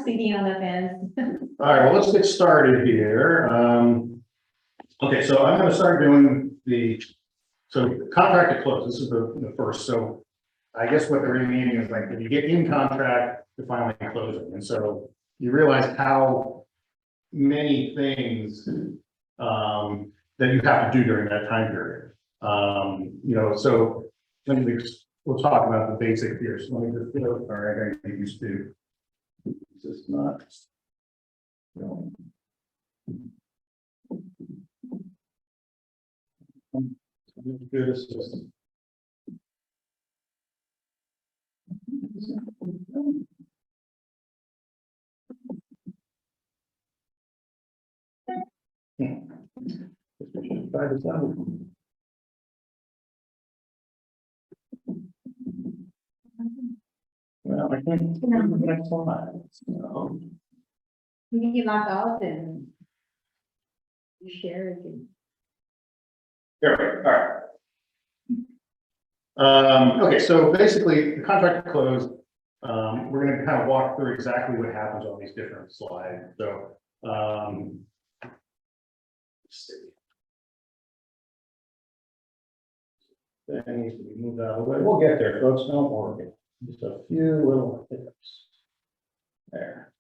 Speaking on the fence. All right, well, let's get started here. Okay, so I'm gonna start doing so contract to close, this is the first, so I guess what they're really meaning is like, if you get in contract to finally closing, and so you realize how many things, that you have to do during that time period. So we'll talk about the basic here, so let me just, all right, I gotta get used to. This is not. Good assistant. Try this out. Well, I can't remember the next one. So, You can get locked off and you share it. there we go. All right. Okay, so basically, the contract closed. We're going to kind of walk through exactly what happens on these different slides. So, let's see. That needs to be moved out of the way. We'll get there, folks. Don't worry. Just a few little hiccups. There.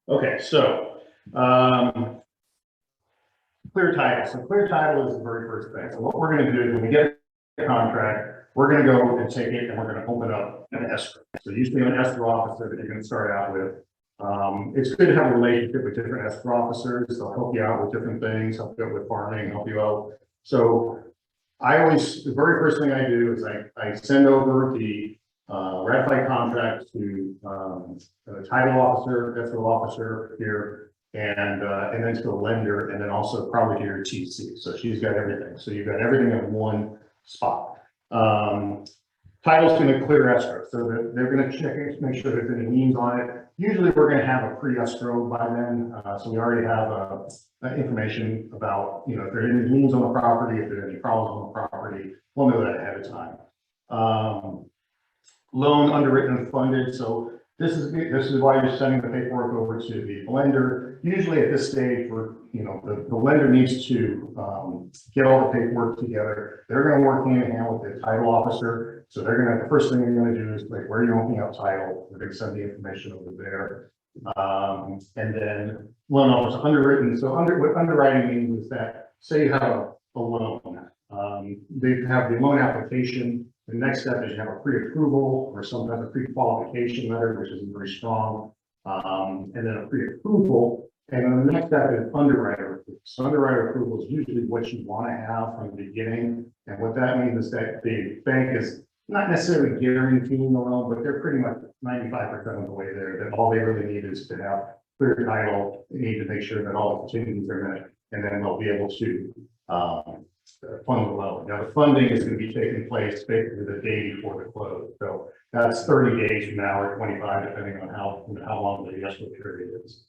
Okay, so clear title. So clear title is the very first thing. So what we're going to do is when we get a contract, we're going to go and take it and we're going to open up an escrow. So usually an escrow officer that you're going to start out with. It's good to have a relationship with different escrow officers. They'll help you out with different things, help you out with farming, help you out. So the very first thing I do is I send over the ratified contract to the title officer, escrow officer here, and then to the lender, and then also probably to your TC. So she's got everything. So you've got everything in one spot. Title's going to clear escrow, so that they're going to check it, make sure there's any liens on it. Usually we're going to have a pre-escrow by then, so we already have information about, if there are any liens on the property, if there are any problems on the property, we'll know that ahead of time. Loan underwritten and funded, so this is why you're sending the paperwork over to the lender. Usually at this stage, the lender needs to get all the paperwork together. They're going to work hand in hand with the title officer. So the first thing they're going to do is like, where are you opening up title? They're going to send the information over there. And then loan officer underwritten. So what underwriting means is that, say you have a loan, they have the loan application. The next step is you have a pre-approval or sometimes a pre-qualification letter, which is very strong, and then a pre-approval. And then the next step is underwriter approval. So underwriter approval is usually what you want to have from the beginning. And what that means is that the bank is not necessarily guaranteeing the loan, but they're pretty much 95% of the way there. That all they really need is to have clear title. They need to make sure that all the contingencies are met, and then they'll be able to fund the loan. Now the funding is going to be taking place basically the day before the close. So that's 30 days from now or 25, depending on how long the escrow period is.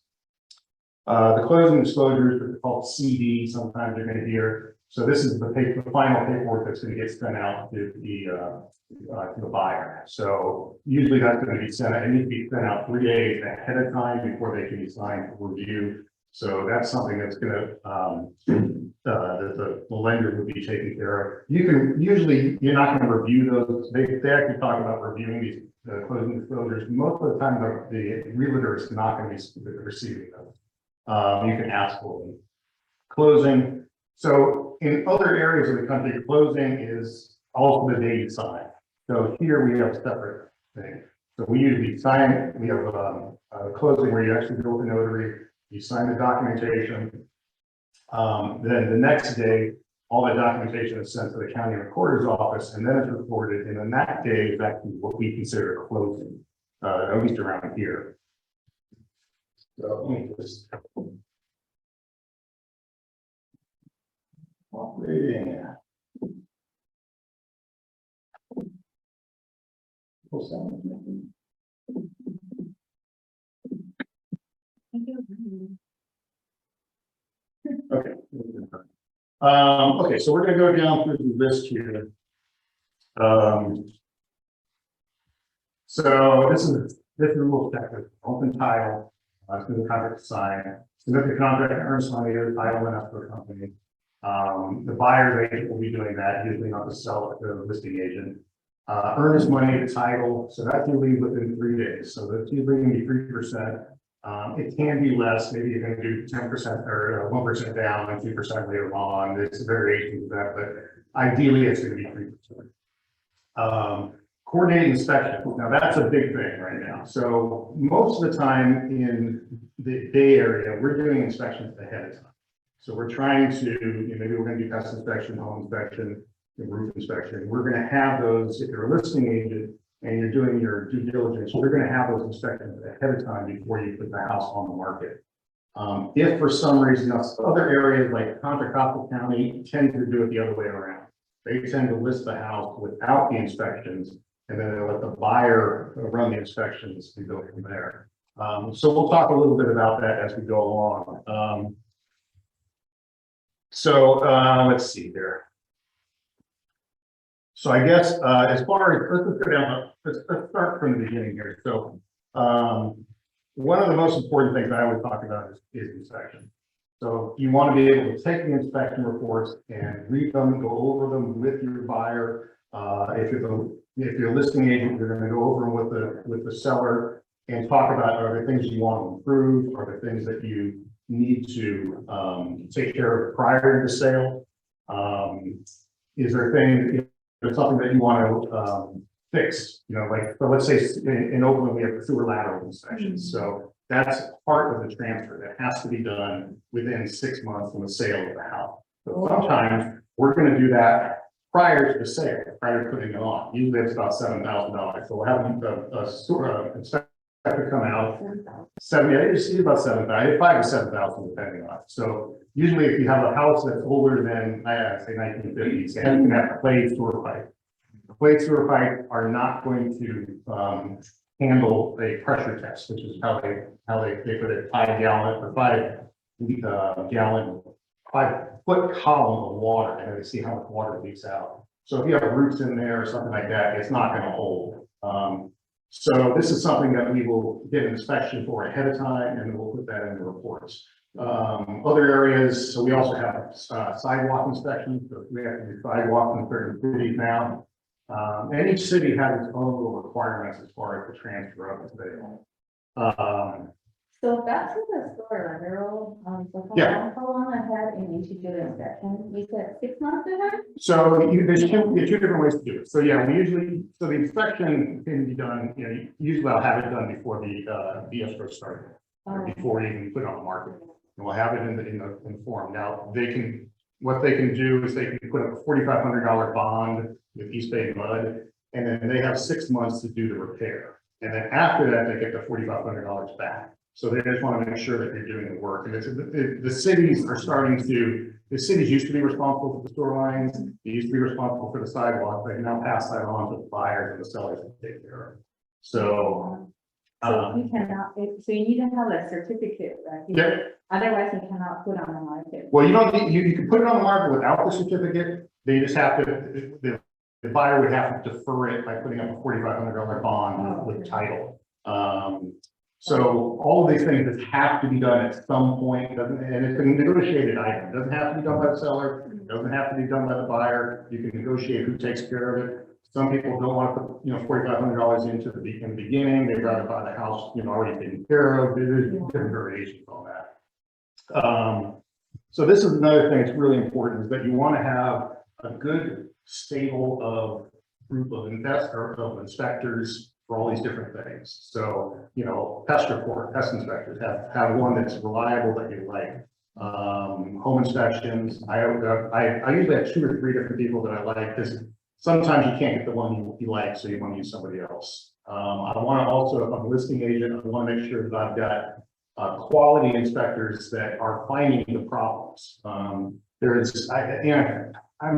The closing disclosures are called CD. Sometimes you're going to hear. So this is the final paperwork that's going to get sent out to the buyer. So usually that's going to be sent out. It needs to be sent out 3 days ahead of time before they can be signed for review. So that's something that's going to that the lender would be taking care of. You're not going to review those. They actually talk about reviewing these closing disclosures. Most of the time, the realtor is not going to be receiving them. You can ask for them. Closing. So in other areas of the country, closing is also the day you sign. So here we have a separate thing. So we usually sign. We have a closing where you actually go to the notary. You sign the documentation. Then the next day, all the documentation is sent to the county recorder's office, and then it's recorded. And then that day is actually what we consider a closing, at least around here. So let me just. Operating. Okay. Okay, so we're gonna go down through the list here. So this is a little section, open title, through the contract to sign, submit the contract to earnest money or title and escrow company. The buyer's agent will be doing that, usually not the seller, the listing agent. Earnest money to title, so that's usually within 3 days, so that's usually gonna be 3%. It can be less, maybe you're gonna do 10% or 1% down and 2% later on. There's variations of that, but ideally it's gonna be 3%. Coordinating inspection. Now that's a big thing right now. So most of the time in the Bay Area, we're doing inspections ahead of time. So we're trying to, maybe we're going to do pest inspection, home inspection, roof inspection. We're going to have those, if you're a listing agent and you're doing your due diligence, you're going to have those inspections ahead of time before you put the house on the market. If for some reason, other areas like Contra Costa County tend to do it the other way around. They tend to list the house without the inspections, and then they let the buyer run the inspections and go from there. So we'll talk a little bit about that as we go along. Let's see here. So I guess as far as, let's go down, let's start from the beginning here. So one of the most important things I always talk about is inspection. So you want to be able to take the inspection reports and read them, go over them with your buyer. If you're a listing agent, you're going to go over them with the seller and talk about, are there things you want to improve? Are there things that you need to take care of prior to the sale? Is there something that you want to fix? Like, so let's say in Oakland, we have the sewer lateral inspections. So that's part of the transfer that has to be done within 6 months from the sale of the house. So sometimes we're going to do that prior to the sale, prior to putting it on. Usually it's about $7,000. So we'll have a sewer inspector come out. It's about 7,000, 5 to 7,000 depending on it. So usually if you have a house that's older than, say 1950s, it has to have a clay sewer pipe. The clay sewer pipe are not going to handle a pressure test, which is how they put it 5 gallon or 5 gallon 5-foot column of water, and they see how much water leaks out. So if you have roots in there or something like that, it's not going to hold. So this is something that we will get an inspection for ahead of time, and we'll put that in the reports. Other areas, so we also have sidewalk inspections. So we have to do sidewalk in certain cities now. And each city has its own little requirements as far as the transfer of the sale. So back to the store rental, so how long ahead and you should do the inspection? You said 6 months ahead? So there's two different ways to do it. So yeah, the inspection can be done, usually I'll have it done before the escrow started, or before you even put it on the market. And we'll have it in the form. Now what they can do is they can put up a $4,500 bond with East Bay Mud, and then they have 6 months to do the repair. And then after that, they get the $4,500 back. So they just want to make sure that you're doing the work. And the cities are the cities used to be responsible for the sewer lines. They used to be responsible for the sidewalk. They now pass that on to the buyers and the sellers to take care of. So you cannot, so you need to have a certificate, right? Yeah. Otherwise you cannot put on the market. Well, you don't need, you can put it on the market without the certificate. They just have to, the buyer would have to defer it by putting up a $4,500 bond with title. So all of these things that have to be done at some point, and it's a negotiated item. It doesn't have to be done by the seller. It doesn't have to be done by the buyer. You can negotiate who takes care of it. Some people don't want to put, $4,500 in the beginning. They'd rather buy the house, already taken care of. There's different variations on that. So this is another thing that's really important, is that you want to have a good stable group of inspectors for all these different things. So, pest inspectors have one that's reliable that you like. Home inspections, I usually have 2 or 3 different people that I like, because sometimes you can't get the one you like, so you want to use somebody else. I want to also, if I'm a listing agent, I want to make sure that I've got quality inspectors that are finding the problems. I'm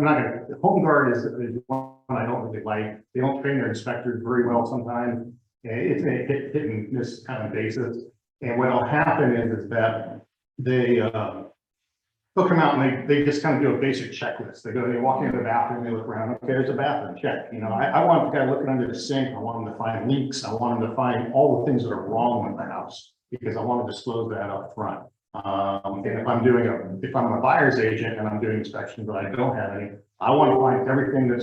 not going to, Home Guard is one I don't really like. They don't train their inspectors very well sometimes. It's a hit and miss kind of basis. And what will happen is that they, they'll come out and they just kind of do a basic checklist. They walk into the bathroom, they look around, okay, there's a bathroom, check. You know, I want the guy looking under the sink, I want him to find leaks, I want him to find all the things that are wrong with the house, because I want to disclose that up front. And if I'm a buyer's agent and I'm doing inspections, but I don't have any, I want to find everything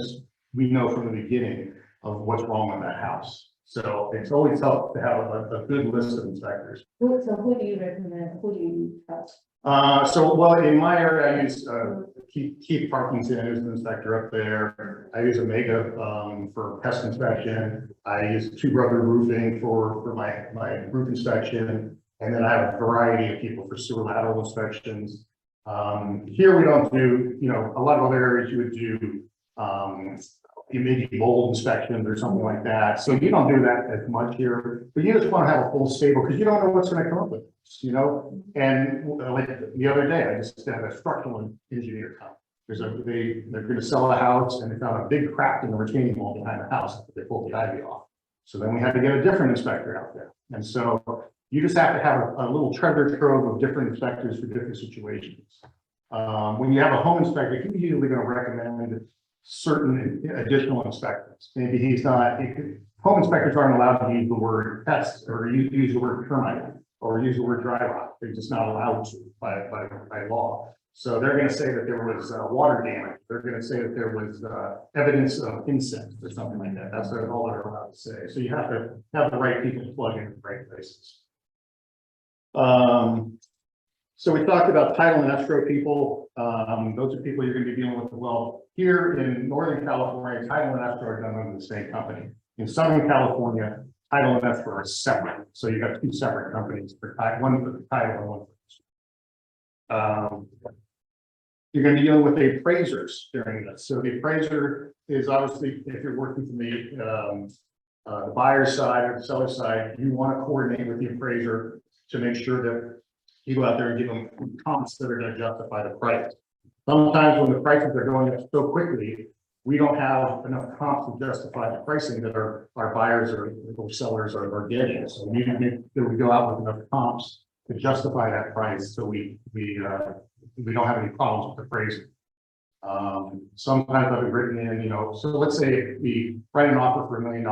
we know from the beginning of what's wrong with that house. So it's always helpful to have a good list of inspectors. So who do you recommend? Who do you trust? Well, in my area, I use Keith Parkinson, who's an inspector up there. I use Omega for pest inspection. I use Two Brother Roofing for my roof inspection. And then I have a variety of people for sewer lateral inspections. Here we don't do, you know, a lot of other areas you would do maybe mold inspections or something like that. So you don't do that as much here, but you just want to have a full stable because you don't know what's going to come up with, you know. And like the other day, I just had a structural engineer come. They're going to sell a house and they found a big crack in the retaining wall behind the house after they pulled the ivy off. So then we had to get a different inspector out there. And so you just have to have a little treasure trove of different inspectors for different situations. When you have a home inspector, he's usually going to recommend certain additional inspectors. Maybe he's not, home inspectors aren't allowed to use the word pest or use the word termite or use the word dry rot. They're just not allowed to by law. So they're going to say that there was water damage. They're going to say that there was evidence of insects or something like that. That's all they're allowed to say. So you have to have the right people plug in the right places. So we talked about title and escrow people. Those are people you're going to be dealing with. Well, here in Northern California, title and escrow are done under the same company. In Southern California, title and escrow are separate. So you got two separate companies for one for the title and one for the escrow. You're going to be dealing with the appraisers during this. So the appraiser is obviously, if you're working from the buyer's side or the seller's side, you want to coordinate with the appraiser to make sure that you go out there and give them comps that are going to justify the price. Sometimes when the prices are going up so quickly, we don't have enough comps to justify the pricing that our buyers or sellers are getting. So we need to make sure we go out with enough comps to justify that price, so we don't have any problems with the appraisal. Sometimes I've written in, you know, so let's say we write an offer for $1 million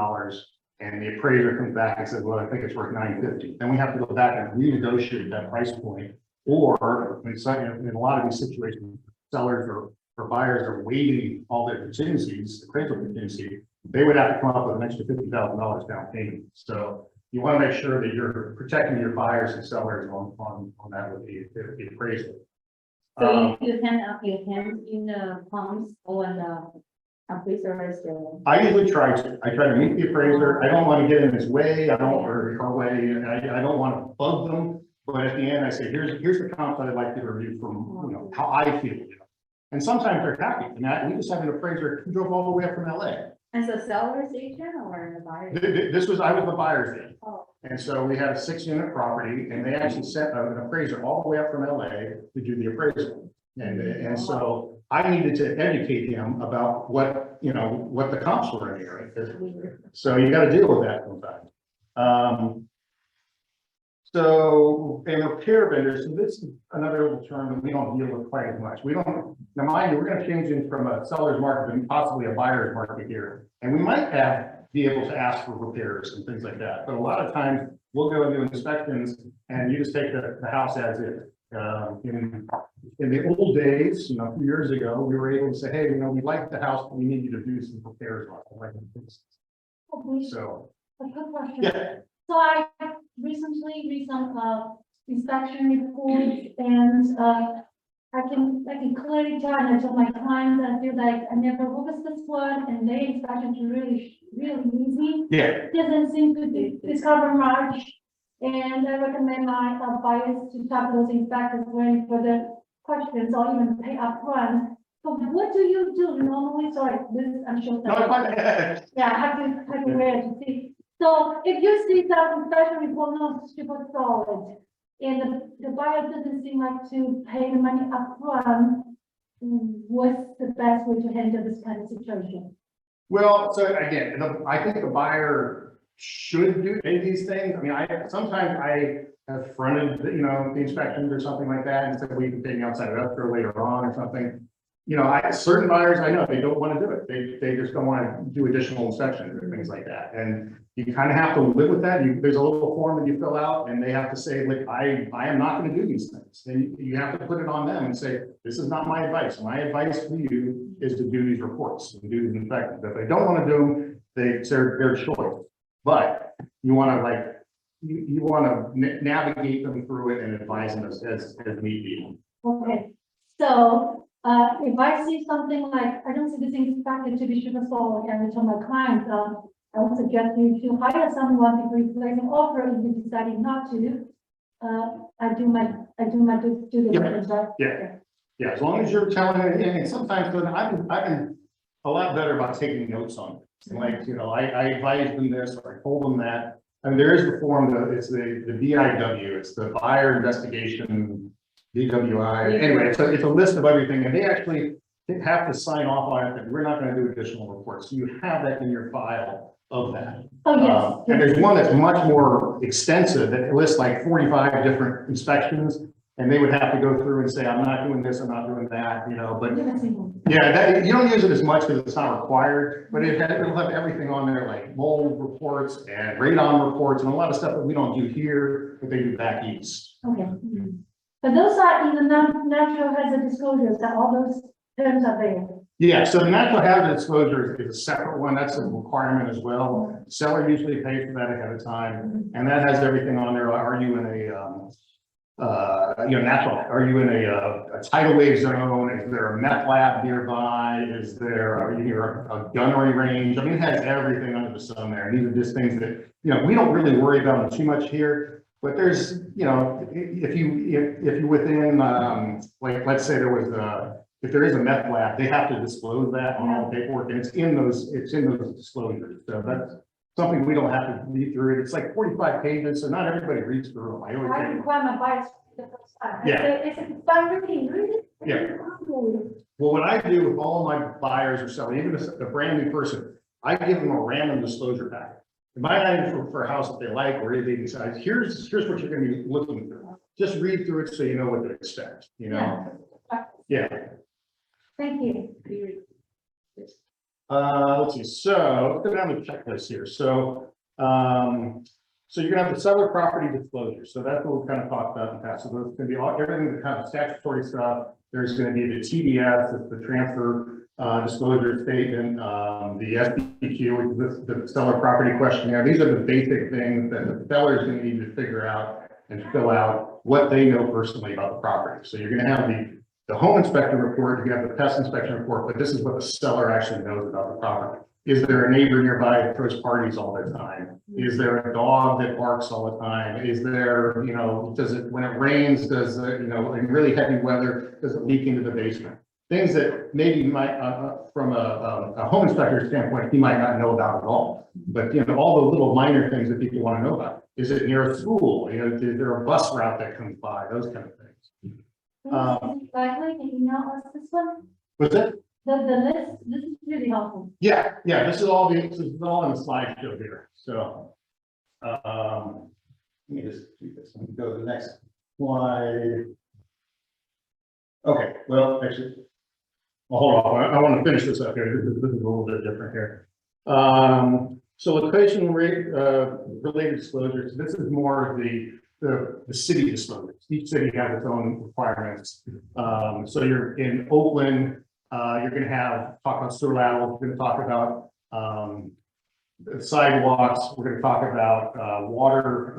and the appraiser comes back and says, well, I think it's worth $950. Then we have to go back and renegotiate that price point. Or in a lot of these situations, sellers or buyers are waiving all their contingencies, appraisal contingency, they would have to come up with an extra $50,000 down payment. So you want to make sure that you're protecting your buyers and sellers on that with the appraisal. So you hand in the palms on the appraisers. I usually try to meet the appraiser. I don't want to get in his way. I don't want to bug them. But at the end, I say, here's the comp that I'd like to review from, you know, how I feel. You know? And sometimes they're happy. And we just have an appraiser who drove all the way up from LA. As a seller's agent or the buyer? I was the buyer's agent. Oh. And so we had a 6-unit property and they actually sent an appraiser all the way up from LA to do the appraisal. And so I needed to educate him about what the comps were in the area. So you got to deal with that sometimes. So, and repair vendors, and this is another little term that we don't deal with quite as much. Now mind you, we're going to change it from a seller's market to possibly a buyer's market here. And we might be able to ask for repairs and things like that. But a lot of times we'll go and do inspections and you just take the house as is. In the old days, you know, a few years ago, we were able to say, hey, you know, we like the house, but we need you to do some repairs on it. So, A quick question. yeah. So I recently read some inspection reports and I can clearly tell that to my clients, I feel like I never witnessed this one and their inspections are really easy. Yeah. Doesn't seem to discover much. And I recommend my buyers to talk to those inspectors when for the questions or even pay upfront. So what do you do normally? Sorry, this I'm sure. No, Yeah, I have to wear it to see. So if you see some inspection report not super solid and the buyer doesn't seem like to pay the money upfront, what's the best way to handle this kind of situation? Well, so again, I think the buyer should do any of these things. I mean, sometimes I have fronted, the inspections or something like that and said, well, you can pay me outside of escrow later on or something. Certain buyers, I know they don't want to do it. They just don't want to do additional inspections or things like that. And you kind of have to live with that. There's a little form that you fill out and they have to say, like, I am not going to do these things. And you have to put it on them and say, this is not my advice. My advice for you is to do these reports and do these inspections. If they don't want to do them, it's their choice. But you want to you want to navigate them through it and advise them as need be. Okay, so, if I see something like, I don't see this inspected to be sugarful, and I tell my clients, I would suggest you to hire someone to replace an offer if you decided not to. I do my due diligence, right? Yeah, as long as you're telling it, and sometimes I've been a lot better about taking notes on it. Like, I advised them this, or I told them that. And there is the form, it's the BIW, it's the buyer investigation, DWI. Anyway, it's a list of everything, and they actually have to sign off on it that we're not going to do additional reports. So you have that in your file of that. Oh, yes. And there's one that's much more extensive that lists like 45 different inspections. And they would have to go through and say, I'm not doing this, I'm not doing that, but yeah, you don't use it as much because it's not required, but it'll have everything on there like mold reports and radon reports and a lot of stuff that we don't do here, but they do back east. Okay. But those are in the natural hazard disclosures, that all those terms are there. Yeah, so the natural hazard disclosure is a separate one. That's a requirement as well. Seller usually pays for that ahead of time. And that has everything on there. Are you in are you in a tidal wave zone? Is there a meth lab nearby? Are you near a gunnery range? I mean, it has everything under the sun there. And these are just things that, we don't really worry about them too much here, but there's, if you within, like, let's say there was if there is a meth lab, they have to disclose that on all the paperwork, and it's in those disclosures. So that's something we don't have to read through it. It's like 45 pages, so not everybody reads through them. I require my buyers the first time. Yeah. It's fun reading. Yeah. Well, what I do with all of my buyers or sellers, even a brand new person, I give them a random disclosure packet. It might not even for a house that they like or if they decide, here's what you're going to be looking through. Just read through it so you know what to expect, Yeah. Thank you. Let's see. So let's go down to the checklist here. So you're gonna have the seller property disclosure. So that's what we kind of talked about in the past. So there's going to be everything that kind of statutory stuff. There's going to be the TDS, it's the transfer disclosure statement, the SPQ, which is the seller property questionnaire. These are the basic things that the seller is going to need to figure out and fill out what they know personally about the property. So you're going to have the home inspection report, you have the pest inspection report, but this is what the seller actually knows about the property. Is there a neighbor nearby that throws parties all the time? Is there a dog that barks all the time? Is there, does it, when it rains, does it, in really heavy weather, does it leak into the basement? Things that maybe might, from a home inspector standpoint, he might not know about at all. But, all the little minor things that people want to know about. Is it near a school? Is there a bus route that comes by? Those kind of things. Can you email us this one? What's that? The list, this is really helpful. Yeah, this is all in the slideshow here. So let me just do this. Let me go to the next slide. Okay, well, actually, hold on. I want to finish this up here. This is a little bit different here. So location rate related disclosures. This is more of the city disclosures. Each city has its own requirements. So you're in Oakland, you're going to talk about sewer laterals. We're going to talk about sidewalks. We're going to talk about water,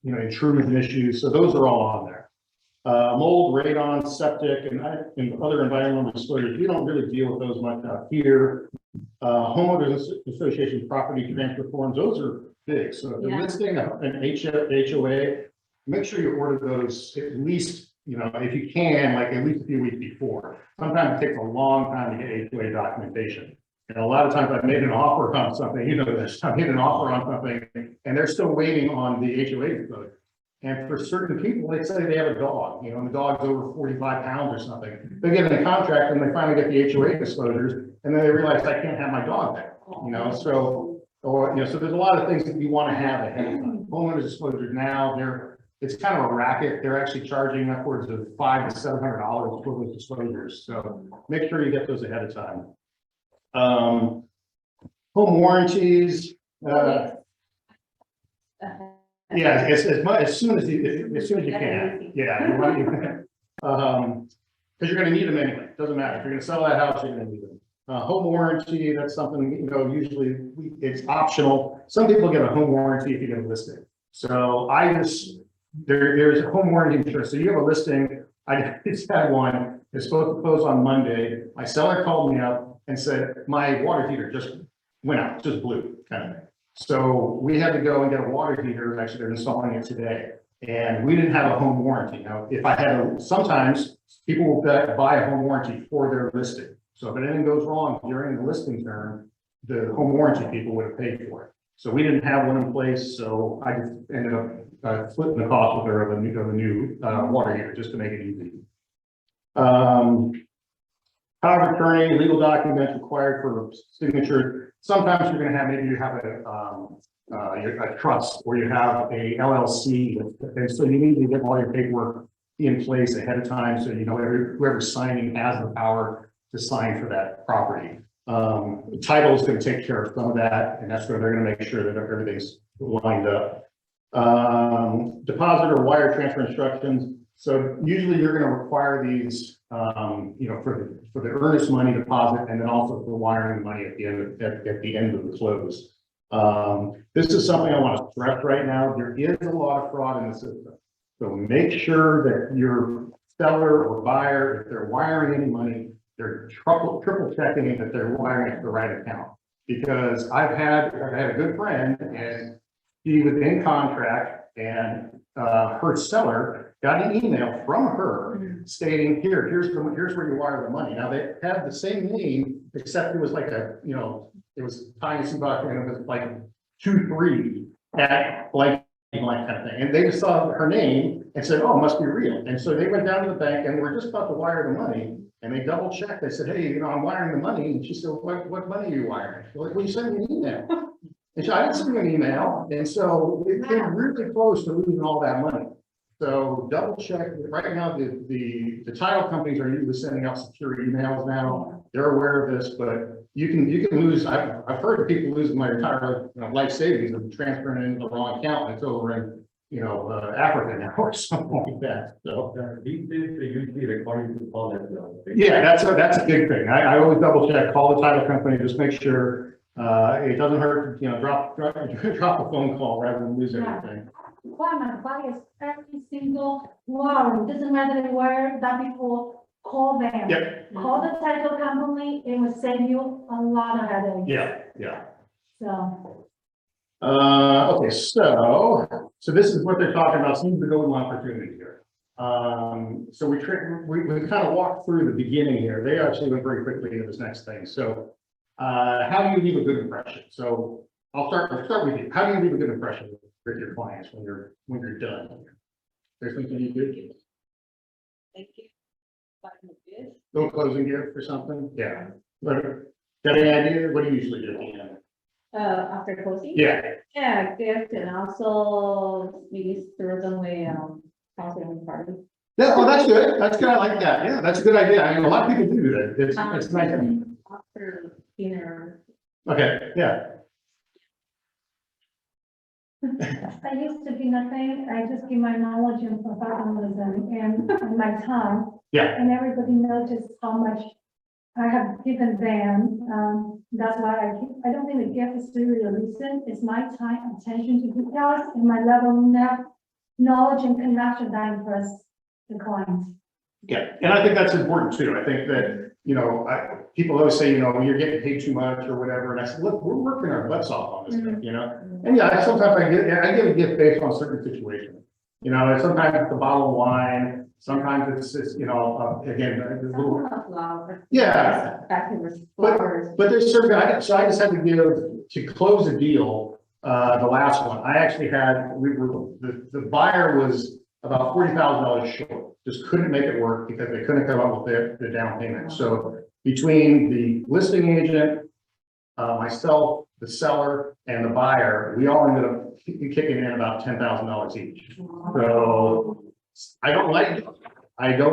intrusion issues. So those are all on there. Mold, radon, septic, and other environmental disclosures. We don't really deal with those much out here. Homeowners association property transfer forms. Those are big. So if you're listing an HOA, make sure you order those at least, if you can, like at least a few weeks before. Sometimes it takes a long time to get HOA documentation. And a lot of times I've made an offer on something, I made an offer on something and they're still waiting on the HOA disclosure. And for certain people, they say they have a dog, and the dog's over 45 pounds or something. They get in a contract and they finally get the HOA disclosures and then they realize I can't have my dog there, So or, so there's a lot of things that you want to have ahead of time. Homeowners disclosures now, it's kind of a racket. They're actually charging upwards of $500 to $700 for those disclosures. So make sure you get those ahead of time. Home warranties, yeah, as soon as you can. Yeah, you want because you're going to need them anyway. Doesn't matter if you're going to sell that house, you're going to need them. Home warranty, that's something, usually it's optional. Some people get a home warranty if you get a listing. So there's a home warranty insurance. So you have a listing. I just had one. It's supposed to close on Monday. My seller called me up and said, my water heater just went out, just blew kind of thing. So we had to go and get a water heater. Actually, they're installing it today. And we didn't have a home warranty. Now, if I had sometimes people will buy a home warranty for their listing. So if anything goes wrong during the listing term, the home warranty people would have paid for it. So we didn't have one in place. So I just ended up splitting the cost with her of a new water heater just to make it easy. Power of attorney, legal documents required for signature. Sometimes you're going to have, maybe you have a trust or you have a LLC. And so you need to get all your paperwork in place ahead of time. So, whoever's signing has the power to sign for that property. The title is going to take care of some of that. And that's where they're going to make sure that everything's lined up. Deposit or wire transfer instructions. So usually you're going to require these, for the earnest money deposit and then also for wiring money at the end of the close. This is something I want to stress right now. There is a lot of fraud in the system. So make sure that your seller or buyer, if they're wiring any money, they're triple checking that they're wiring it to the right account. Because I've had a good friend and he was in contract and her seller got an email from her stating, here's where you wire the money. Now they had the same name, except it was like it was Tiny Subak and it was like 2-3 at like kind of thing. And they just saw her name and said, oh, it must be real. And so they went down to the bank and were just about to wire the money. And they double checked. They said, hey, I'm wiring the money. And she said, what money are you wiring? They're like, well, you sent me an email. And so I didn't send you an email. And so it came really close to losing all that money. So double check. Right now, the title companies are usually sending out secure emails now. They're aware of this, but you can lose. I've heard of people losing my entire life savings and transferring it into the wrong account. And it's over in Africa now or something like that. So these days they usually require you to call that. yeah, that's a big thing. I always double check. Call the title company. Just make sure it doesn't hurt. Drop a phone call rather than lose everything. Requirement bias every single wire. Doesn't matter the wire that before. Call them. Yep. Call the title company. It will save you a lot of headaches. Yeah. So. Okay, so this is what they're talking about. Seems to go with opportunity here. So we kind of walked through the beginning here. They actually went very quickly into this next thing. So how do you leave a good impression? So I'll start with you. How do you leave a good impression with your clients when you're done? There's something you do? Thank you. Little closing gift or something? Yeah. Got any idea? What do you usually do at the end? After closing? Yeah. Yeah, gift and also maybe throw them away, counseling party. Yeah, oh, that's good. That's good. I like that. Yeah, that's a good idea. I mean, a lot of people do that. It's nice. After dinner. Okay, yeah. I used to be nothing. I just give my knowledge and professionalism and my time. Yeah. And everybody noticed how much I have given them. That's why I don't think the gift is really a reason. It's my time, attention to details, and my level of knowledge and connection that impress the client. Yeah, and I think that's important too. I think that, people always say, you're getting paid too much or whatever. And I said, look, we're working our butts off on this thing, And yeah, sometimes I give a gift based on certain situations. Sometimes it's a bottle of wine. Sometimes it's again, a little, yeah. But there's certain, so I just had to give, to close a deal, the last one, I actually had, the buyer was about $40,000 short. Just couldn't make it work because they couldn't come up with the down payment. So between the listing agent, myself, the seller and the buyer, we all ended up kicking in about $10,000 each. So I don't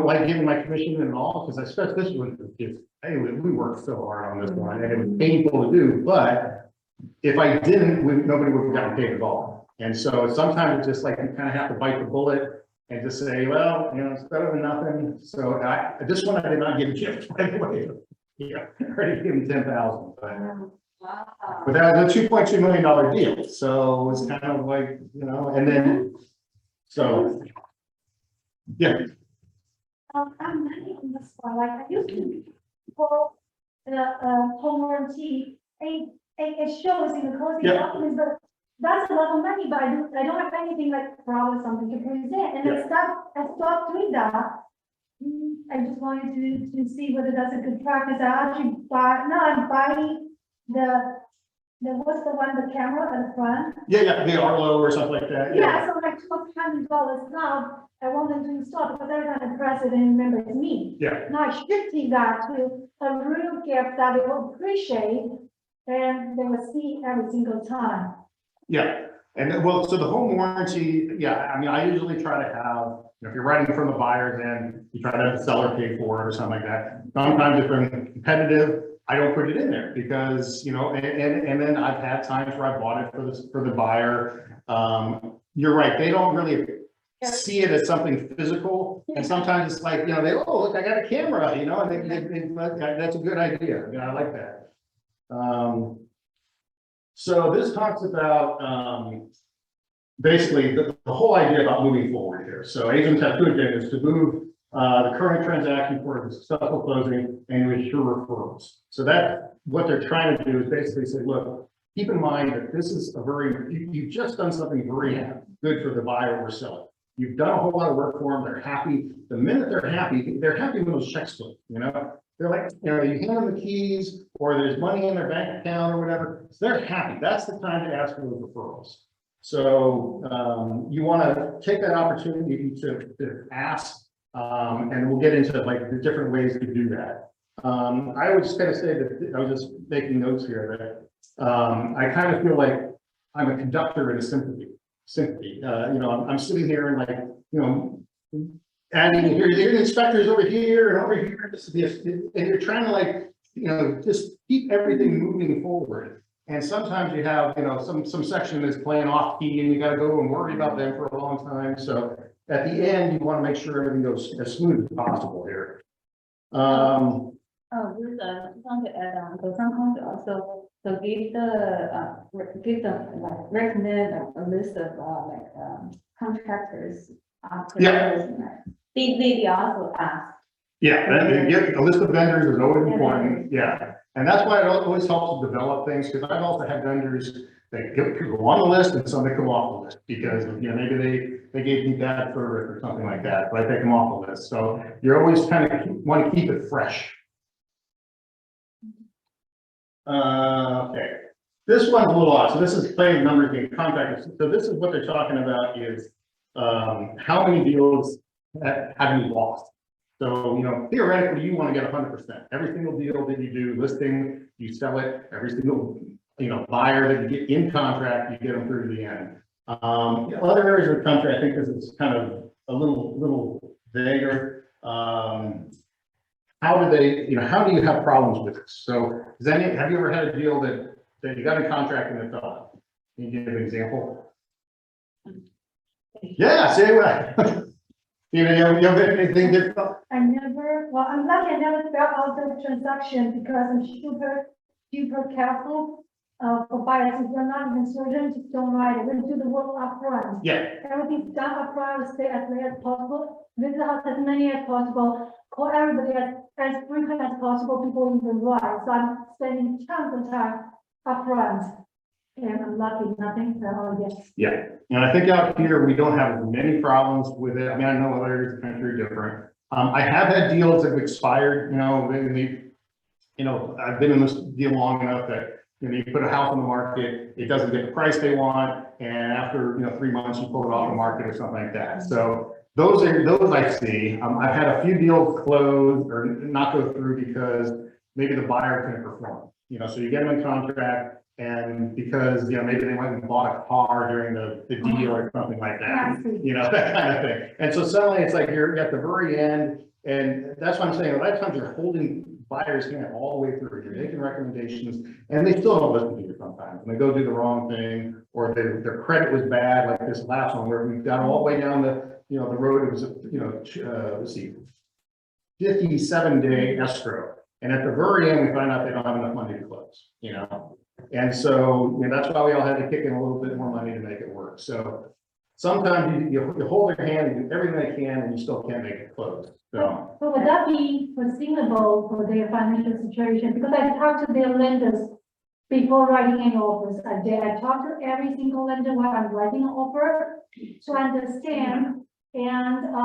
like giving my commission at all, because I expect this one is, hey, we worked so hard on this one and it was painful to do, but if I didn't, nobody would have gotten paid at all. And so sometimes it's just like, you kind of have to bite the bullet and just say, well, it's better than nothing. So this one I did not give a gift right away. Yeah, I already gave him 10,000, but that was a $2.2 million deal. So it's kind of like, and then, so, yeah. I'm not in this one, like, I used to call the, home warranty, it shows in the closing Yeah. documents, but that's a lot of money, but I don't have anything like fraud or something to present, and I stopped doing that. I just wanted to see whether that's a good practice. I'm buying what's the one, the camera at the front? Yeah, the Arlo or something like that. Yeah, so like $200 now, I want them to install, because every time I press it and remember it's me. Yeah. Now shifting that to a real gift that they will appreciate, and they will see every single time. Yeah, and then, well, so the home warranty, yeah, I mean, I usually try to have, if you're writing from the buyer's end, you try to have the seller pay for it or something like that. Sometimes if I'm competitive, I don't put it in there because, and then I've had times where I bought it for the buyer. You're right, they don't really see it as something physical. And sometimes it's like, look, I got a camera, and that's a good idea. I like that. So this talks about basically the whole idea about moving forward here. So agents have two agendas: to move the current transaction for a successful closing and to ensure referrals. So that what they're trying to do is basically say, look, keep in mind that this is you've just done something very good for the buyer or seller. You've done a whole lot of work for them. They're happy. The minute they're happy when those checks flip, they're like, you hand them the keys or there's money in their bank account or whatever. So they're happy. That's the time to ask for those referrals. So you want to take that opportunity to ask, and we'll get into like the different ways to do that. I would just kind of say that I was just making notes here that I kind of feel like I'm a conductor in a symphony. I'm sitting here and like, adding here, the inspectors over here and over here, and you're trying to like, just keep everything moving forward. And sometimes you have, some section that's playing off key and you got to go and worry about them for a long time. So at the end, you want to make sure everything goes as smooth as possible here. Just want to add on, so sometimes also, so give them like recommend a list of contractors. They also ask. Yeah, and get a list of vendors is always important. Yeah, and that's why it always helps to develop things, because I've also had vendors that go on the list and some that come off the list because maybe they gave me bad service or something like that, but I take them off the list. So you always kind of want to keep it fresh. Okay, this one's a little odd. So this is playing numbers game contractors. So this is what they're talking about is how many deals have you lost? So, theoretically, you want to get 100%. Every single deal that you do, listing, you sell it. Every single, buyer that you get in contract, you get them through to the end. Other areas of the country, I think this is kind of a little vaguer. How do you have problems with this? So, have you ever had a deal that you got in contract and it fell out? Can you give an example? Yeah, say what? You have anything different? I'm lucky I never fell out of the transaction because I'm super careful for buyers. If you're not even certain, just don't write it. We'll do the work upfront. Yeah. Everything's done upfront, stay as late as possible, visit the house as many as possible, call everybody as frequent as possible before you even write. So I'm spending tons of time upfront. And I'm lucky, nothing fell yet. Yeah, and I think out here, we don't have as many problems with it. I mean, I know other areas of the country are different. I have had deals that have expired, I've been in this deal long enough that, you put a house on the market, it doesn't get the price they want, and after, 3 months, you pull it off the market or something like that. So those I see. I've had a few deals close or not go through because maybe the buyer couldn't perform, so you get them in contract, And because, maybe they went and bought a car during the deal or something like that, that kind of thing. And so suddenly it's like you're at the very end, and that's what I'm saying, a lot of times you're holding buyers' hand all the way through, you're making recommendations, and they still don't listen to you sometimes, and they go do the wrong thing, or their credit was bad, like this last one, where we've got all the way down the road, it was, let's see, 57-day escrow. And at the very end, we find out they don't have enough money to close, And so, that's why we all had to kick in a little bit more money to make it work. So sometimes you hold their hand and do everything they can, and you still can't make it close. So, But would that be foreseeable for their financial situation? Because I talked to their lenders before writing any offers. I talked to every single lender while I'm writing an offer to understand. And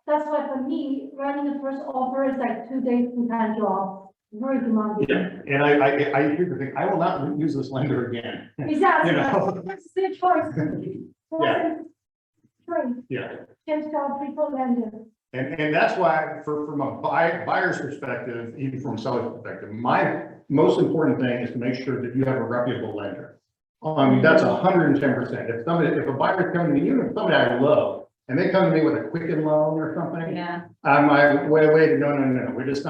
that's why for me, writing the first offer is like 2 days full-time job, very demanding. yeah, and I hear the thing, I will not use this lender again. Exactly. You That's their choice. Yeah. Right. Yeah. Change job, people lender. And that's why, from a buyer's perspective, even from a seller's perspective, my most important thing is to make sure that you have a reputable lender. That's 110%. If a buyer's coming to me, even if somebody I love, and they come to me with a Quicken loan or something, I'm like, wait, no,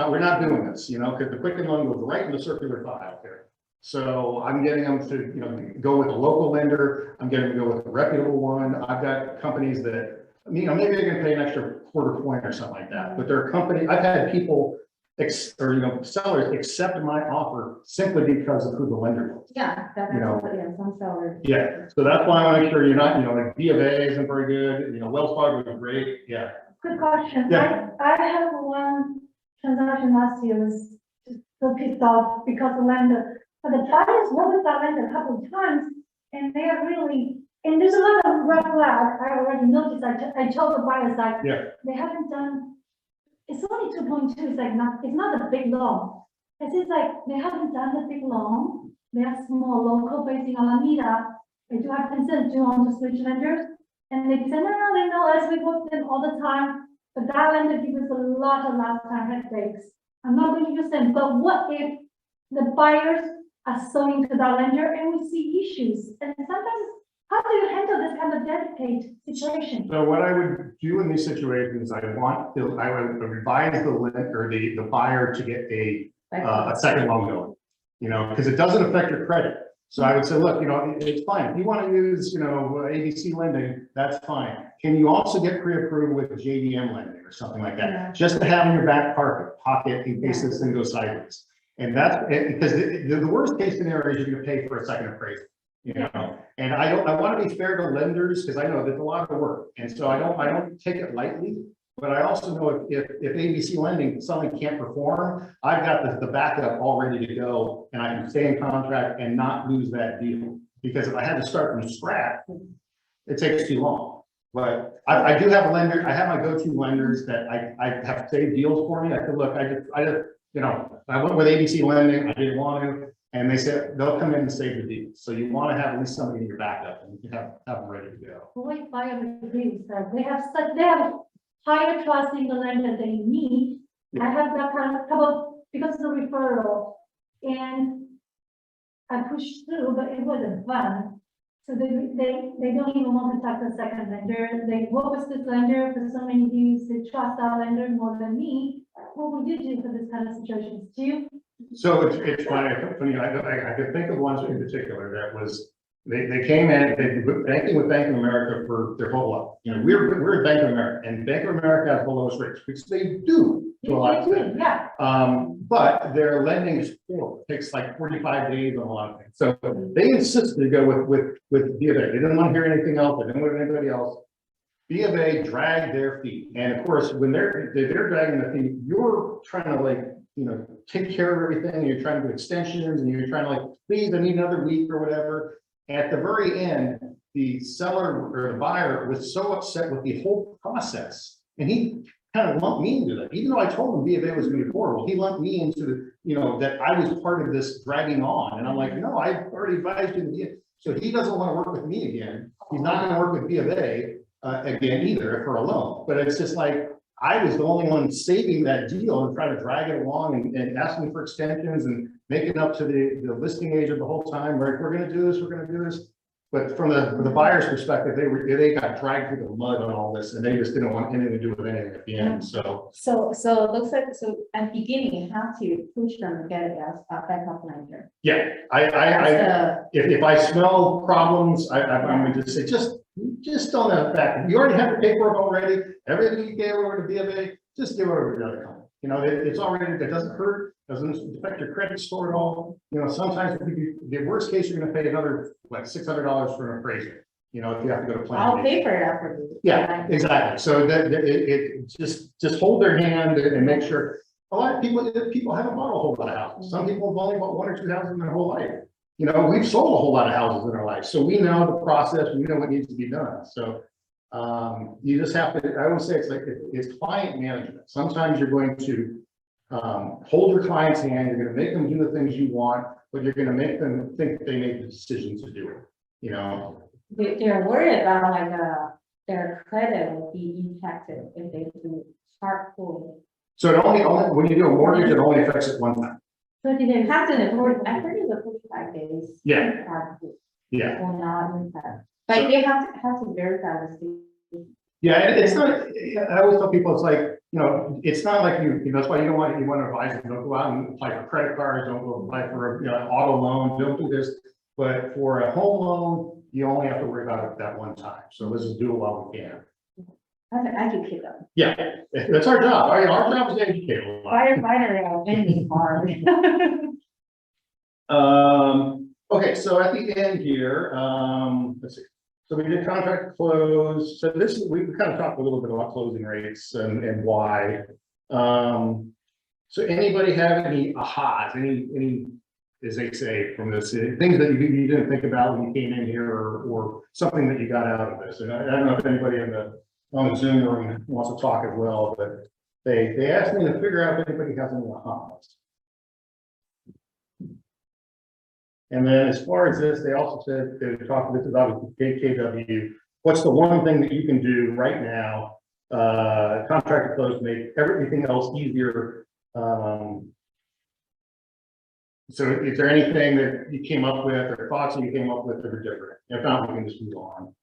we're not doing this, because the Quicken loan goes right in the circular file here. So I'm getting them to, go with a local lender. I'm getting them to go with a reputable one. I've got companies that, maybe they're going to pay an extra quarter point or something like that, but they're a company. I've had people sellers accept my offer simply because of who the lender was. Yeah, that's, some sellers. Yeah, so that's why I want to make sure you're not, like B of A isn't very good, Wells Fargo is great, yeah. Good question. Yeah. I have one transaction last year was so pissed off because the lender, but the buyers worked with that lender a couple of times, and they are really, and there's a lot of red flag. I already noticed. I told the buyers like, they haven't done. It's only 2.2. It's like it's not a big loan. It's like they haven't done a big loan. They are small, local, based in Alameda. They do have consent to on to switch lenders, and they said, no, they know us. We work with them all the time. But that lender gives us a lot of last time headaches. I'm not going to use them. But what if the buyers are selling to that lender and we see issues? And sometimes, how do you handle this kind of delicate situation? So what I would do in these situations, I would advise the lender or the buyer to get a second loan going, because it doesn't affect your credit. So I would say, look, it's fine. If you want to use, ABC lending, that's fine. Can you also get pre-approved with JDM lending or something like that? Just to have in your back pocket in case this thing goes sideways. And that's because the worst case scenario is you're going to pay for a second appraisal. And I want to be fair to lenders because I know there's a lot of work, and so I don't take it lightly. But I also know if ABC lending suddenly can't perform, I've got the backup all ready to go, and I can stay in contract and not lose that deal. Because if I had to start from scratch, it takes too long. But I do have a lender. I have my go-to lenders that I have saved deals for me. I said, look, I went with ABC lending. I didn't want to. And they said they'll come in and save the deal. So you want to have at least somebody in your backup, and you can have them ready to go. Boy, buyer agrees that they have higher trust in the lender than me. I have that kind of couple because of the referral, and I pushed through, but it wasn't fun. So they don't even want to talk to the second lender. They work with this lender for so many years. They trust our lender more than me. What would you do for this kind of situations? Do you? So it's funny. I could think of ones in particular that was they came in, they've been banking with Bank of America for their whole life. We're at Bank of America, and Bank of America has the lowest rates, which they do to a lot of things. Yeah. But their lending is poor. It takes like 45 days on a lot of things. So they insisted to go with B of A. They didn't want to hear anything else. They didn't want anybody else. B of A dragged their feet, and of course, when they're dragging their feet, you're trying to take care of everything. And you're trying to do extensions, and you're trying to please, I need another week or whatever. At the very end, the seller or the buyer was so upset with the whole process, and he kind of lumped me into that. Even though I told him B of A was going to be horrible, he lumped me into that I was part of this dragging on, and I'm like, no, I already advised you. So he doesn't want to work with me again. He's not going to work with B of A again either for a loan. But it's just like, I was the only one saving that deal and trying to drag it along and asking for extensions and making up to the listing agent the whole time, right? We're gonna do this, we're gonna do this. But from the buyer's perspective, they got dragged through the mud on all this and they just didn't want anything to do with anything at the end, so. So it looks like, so at the beginning, you have to push them to get it as a backup lender. Yeah, That's if I smell problems, I'm gonna just say, just on that fact, you already have the paperwork already, everything you gave over to B of A, just give it over to the other company. You know, it's already, it doesn't hurt, doesn't affect your credit score at all. You know, sometimes the worst case, you're gonna pay another, like $600 for an appraisal. You know, if you have to go to plan. I'll B. pay for it after you. Yeah, exactly. So it just hold their hand and make sure. A lot of people haven't bought a whole lot of houses. Some people have only bought 1 or 2 houses in their whole life. You know, we've sold a whole lot of houses in our life, so we know the process, we know what needs to be done. So you just have to, I would say it's client management. Sometimes you're going to hold your client's hand, you're gonna make them do the things you want, but you're gonna make them think they made the decision to do it, you know? They're worried about like, their credit will be impacted if they do hard pull. So it only, when you do a mortgage, it only affects it one time. So did it have to, I heard it's a 45 days. Yeah. Hard pull. Yeah. Will not impact, but they have to verify the state. Yeah, it's not, I always tell people, it's like, you know, it's not like that's why you want to advise them, don't go out and apply for credit cards, don't go apply for, you know, auto loan, don't do this. But for a home loan, you only have to worry about it that one time. So let's just do it while we can. I have to educate them. Yeah, that's our job. Our job is to educate a lot. Firefighter are vending hard. Okay, so at the end here, let's see. So we did contract close. So this, we kind of talked a little bit about closing rates and why. So anybody have any ahas, any, as they say, from this, things that you didn't think about when you came in here, or something that you got out of this? And I don't know if anybody on the Zoom room wants to talk as well, but they asked me to figure out if anybody has any ahas. And then as far as this, they also said, they talked, this is obviously KWU. What's the one thing that you can do right now, contract to close, make everything else easier? So is there anything that you came up with or thoughts that you came up with that are different? If not, we can just move on.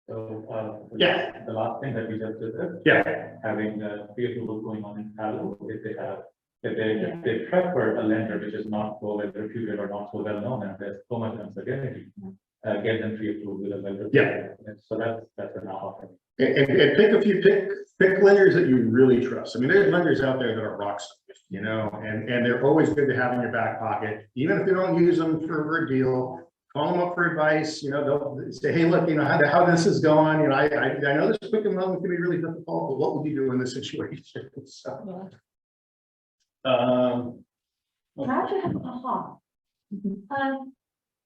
So, Yeah. the last thing that we just did, Yeah. having pre-approval going on in Keller, if they prefer a lender which is not so well reputed or not so well known, and there's so much uncertainty, get them pre-approved with a lender. Yeah. So that's an offer. And pick lenders that you really trust. I mean, there's lenders out there that are rock stars, you know, and they're always good to have in your back pocket, even if you don't use them for a deal. Call them up for advice, you know, they'll say, hey, look, you know, how this is going, you know, I know this quick and loan can be really difficult, but what would you do in this situation? So, I actually have a aha.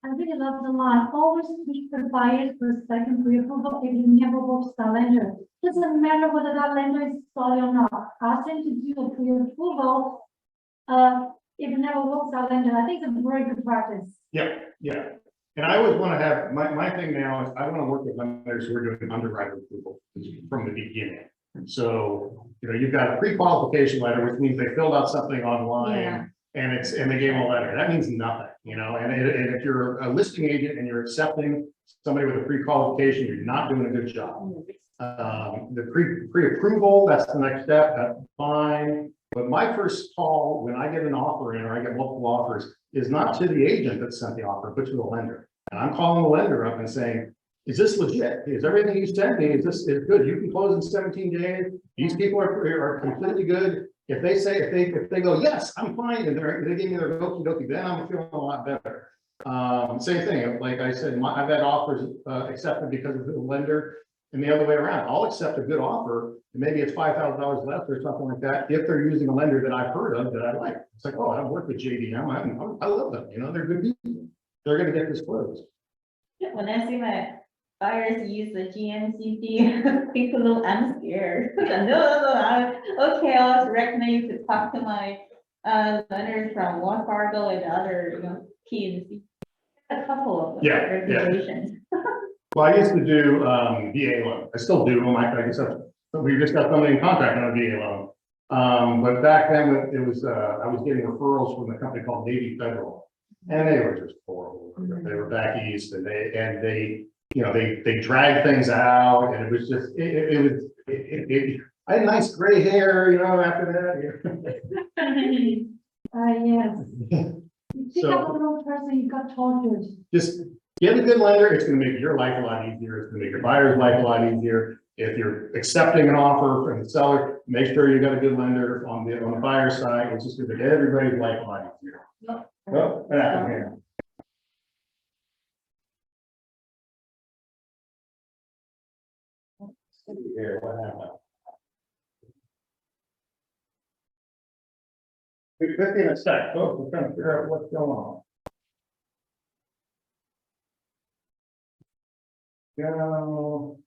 I really love the line, always push the buyers for a second pre-approval if you never work with the lender. Doesn't matter whether that lender is solid or not, ask them to do a pre-approval. If it never works with the lender, I think it's a very good practice. yeah. And I always want to have, my thing now is I want to work with lenders who are doing underwriter approval from the beginning. So, you know, you've got a pre-qualification letter, which means they filled out something online. Yeah. And they gave them a letter. That means nothing, you know, and if you're a listing agent and you're accepting somebody with a pre-qualification, you're not doing a good job. The pre-approval, that's the next step, that's fine. But my first call when I get an offer in, or I get multiple offers, is not to the agent that sent the offer, but to the lender. And I'm calling the lender up and saying, is this legit? Is everything you sent me, is good? You can close in 17 days. These people are completely good. If they say, if they go, yes, I'm fine, and they give me their okie dokie, then I'm feeling a lot better. Same thing, like I said, I've had offers accepted because of the lender, and the other way around. I'll accept a good offer, and maybe it's $5,000 less or something like that, if they're using a lender that I've heard of that I like. It's like, oh, I've worked with JDM, I love them, you know, they're good people. They're gonna get this closed. When I see my buyers use the GNCD, people, I'm scared. No, okay, I'll recommend you to talk to my lenders from Wells Fargo and other, you know, keys. A couple of them. Yeah. Regulations. Well, I used to do VA loan. I still do them. I guess So we just got somebody in contract on a VA loan. But back then it was, I was getting referrals from a company called Navy Federal, and they were just horrible. They were back east, and they, you know, they dragged things out, and it was just, I had nice gray hair, you know, after that. Yes. You pick So- up a little person, you got tortured. Just get a good lender. It's gonna make your life a lot easier. It's gonna make your buyer's life a lot easier. If you're accepting an offer from the seller, make sure you got a good lender on the buyer's side. It's just gonna make everybody's life a lot easier. Oh, what happened here? Let's see here, what happened? 50 in a sec. Oh, we're trying to figure out what's going on. Go.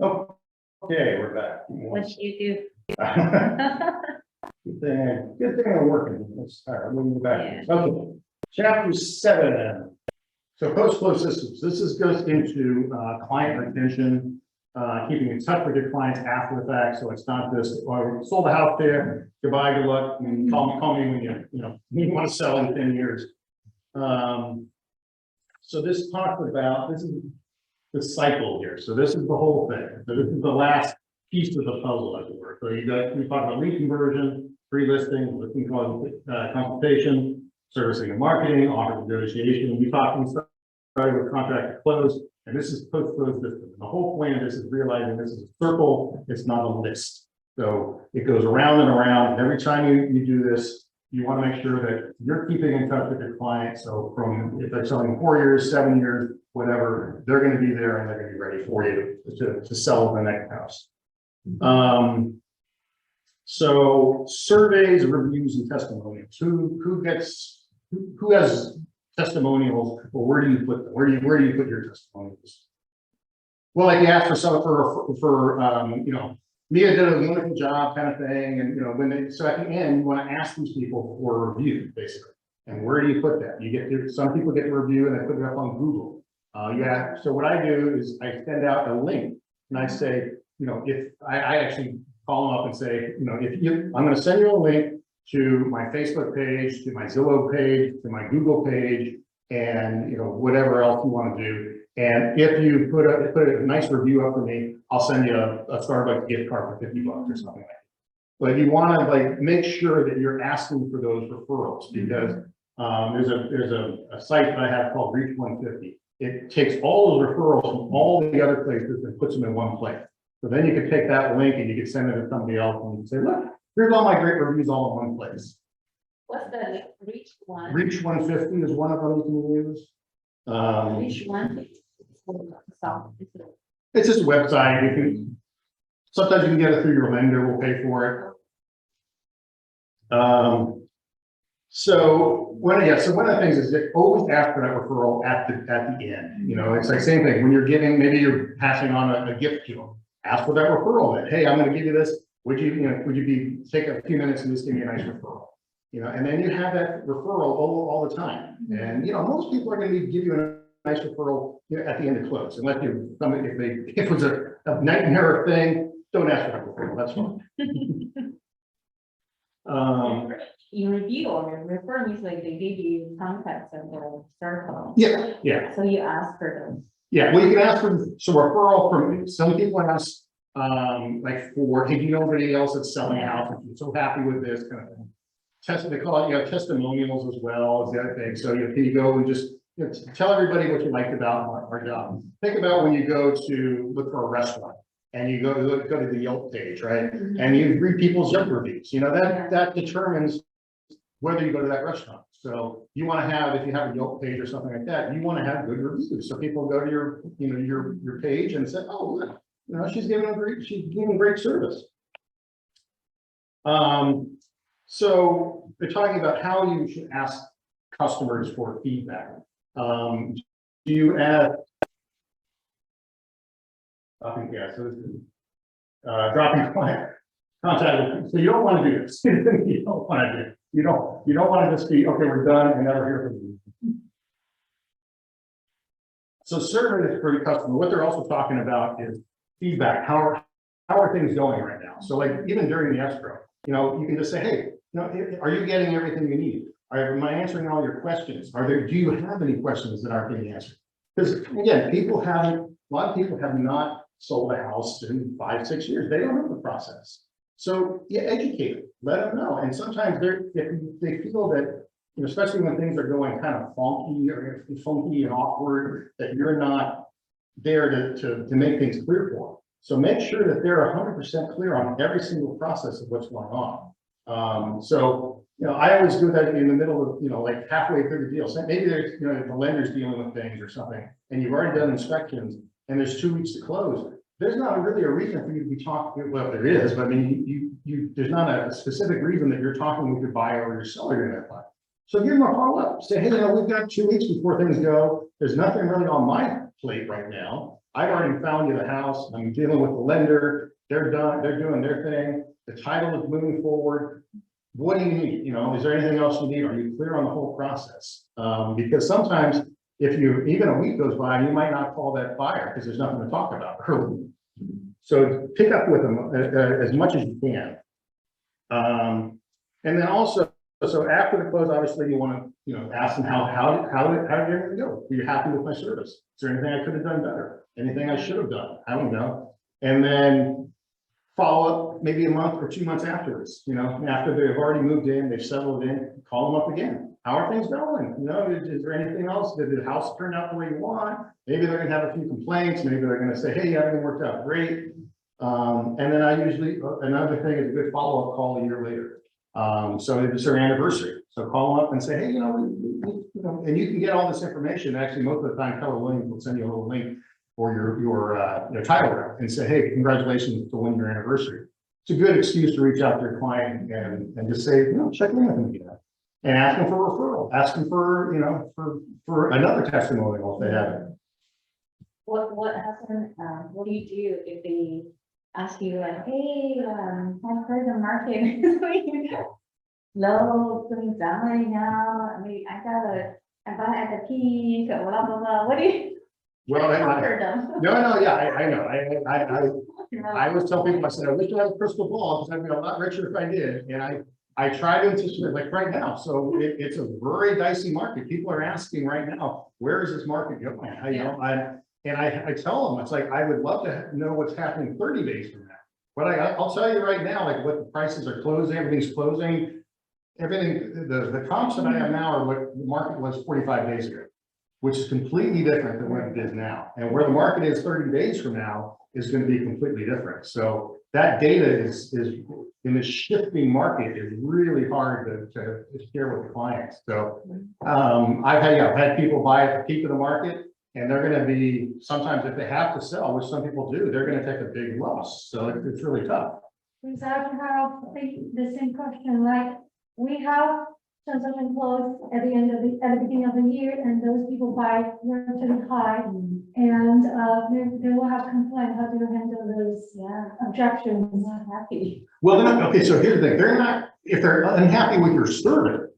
Oh, okay, we're back. What you do? Good thing I'm working. Let's start. We'll move back. Okay, chapter 7. So post-flow systems. This goes into client retention, keeping in touch with your clients after the fact. So it's not just, oh, we sold the house there, goodbye, good luck, and call me when you want to sell in 10 years. So this talks about, this is the cycle here. So this is the whole thing. So this is the last piece of the puzzle, as it were. So we talk about lead conversion, pre-listing, listing consultation, servicing and marketing, offer negotiation. We started with contract to close, and this is post-close system. The whole point of this is realizing this is a circle, it's not a list. So it goes around and around. And every time you do this, you want to make sure that you're keeping in touch with your client. So from, if they're selling 4 years, 7 years, whatever, they're going to be there and they're going to be ready for you to sell the next house. So surveys, reviews, and testimonials. Who has testimonials, or where do you put them? Where do you put your testimonials? Well, like you asked for some you know, Mia did a wonderful job, kind of thing, and you know, so at the end, you want to ask these people for a review, basically. And where do you put that? Some people get a review and they put it up on Google. So what I do is I send out a link and I say, you know, if I actually call them up and say, you know, I'm going to send you a link to my Facebook page, to my Zillow page, to my Google page, and you know, whatever else you want to do. And if you put a nice review up for me, I'll send you a Starbucks gift card for $50 or something like that. But you want to like make sure that you're asking for those referrals, because there's a site that I have called Reach 150. It takes all those referrals from all the other places and puts them in one place. So then you can take that link and you can send it to somebody else and you can say, look, here's all my great reviews all in one place. What's the reach one? Reach 150 is one of them you can use. Reach one? It's just a website. You can, sometimes you can get it through your lender, will pay for it. So one of the things is that always ask for that referral at the end. You know, it's like same thing when you're giving, maybe you're passing on a gift to them. Ask for that referral. That hey, I'm going to give you this. Would you take a few minutes and just give me a nice referral? You know, and then you have that referral all the time. And you know, most people are going to give you a nice referral at the end of close, unless if it was a nightmare thing. Don't ask for that referral. That's fine. You review or refer means like they give you contacts of the circle. Yeah. So you ask for those. Yeah, well, you can ask for some referral from some people ask, like for, hey, do you know anybody else that's selling a house? I'm so happy with this kind of thing. They call it, testimonials as well as the other thing. So can you go and just tell everybody what you liked about our job. Think about when you go to look for a restaurant and you go to the Yelp page, right? And you read people's Yelp reviews. You know, that determines whether you go to that restaurant. So you want to have, if you have a Yelp page or something like that, you want to have good reviews. So people go to your page and say, oh, look, you know, she's giving great service. So they're talking about how you should ask customers for feedback. Do you ask? So this is dropping client contact. So you don't want to do this. You don't want to do it. You don't want to just be, okay, we're done and never hear from you. So survey is for customer. What they're also talking about is feedback. How are things going right now? So like even during the escrow, you can just say, hey, are you getting everything you need? Am I answering all your questions? Do you have any questions that aren't being answered? Because again, a lot of people have not sold a house in 5-6 years. They don't know the process. So yeah, educate them, let them know. And sometimes if they feel that, especially when things are going kind of funky and awkward, that you're not there to make things clear for them. So make sure that they're 100% clear on every single process of what's going on. So I always do that in the middle of, like halfway through the deal. So maybe there's, the lender's dealing with things or something, and you've already done inspections, and there's 2 weeks to close. There's not really a reason for you to be talking. Well, there is, but I mean, there's not a specific reason that you're talking with your buyer or your seller during that time. So give them a follow up. Say, hey, we've got 2 weeks before things go. There's nothing really on my plate right now. I've already found you the house. I'm dealing with the lender. They're done. They're doing their thing. The title is moving forward. What do you need? Is there anything else you need? Are you clear on the whole process? Because sometimes if even a week goes by, you might not call that buyer because there's nothing to talk about early. So pick up with them as much as you can. And then also, so after the close, obviously you want to, ask them how did everything go? Were you happy with my service? Is there anything I could have done better? Anything I should have done? I don't know. And then follow up maybe a month or 2 months afterwards, after they've already moved in, they've settled in, call them up again. How are things going? Is there anything else? Did the house turn out the way you want? Maybe they're gonna have a few complaints. Maybe they're gonna say, hey, everything worked out great. And then I usually, another thing is a good follow-up call a year later. So it's their anniversary. So call them up and say, hey, and you can get all this information. Actually, most of the time, Keller will send you a little link or your title rep and say, hey, congratulations to win your anniversary. It's a good excuse to reach out to your client and just say, check in with them again. And ask them for a referral, ask them for, for another testimonial if they have it. What happens, what do you do if they ask you like, hey, I've heard the market is low, going down right now. I mean, I bought at the peak, blah, blah, blah. What do you? Well, Cover them. no, yeah, I know. I always tell people, I said, I wish I had a crystal ball because I'd be a lot richer if I did. And I try to anticipate like right now. So it's a very dicey market. People are asking right now, where is this market going? I tell them, it's like, I would love to know what's happening 30 days from now. But I'll tell you right now, like what the prices are closing, everything's closing. Everything, the comps that I have now are what the market was 45 days ago, which is completely different than what it is now. And where the market is 30 days from now is going to be completely different. So that data is in this shifting market is really hard to share with the clients. So I've had people buy at the peak of the market, and they're going to be, sometimes if they have to sell, which some people do, they're going to take a big loss. So it's really tough. Because I have the same question, like we have transaction close at the beginning of the year, and those people buy relatively high, and they will have complaints. How do you handle those objections? Not happy. Well, okay, so here's the thing, if they're unhappy with your service,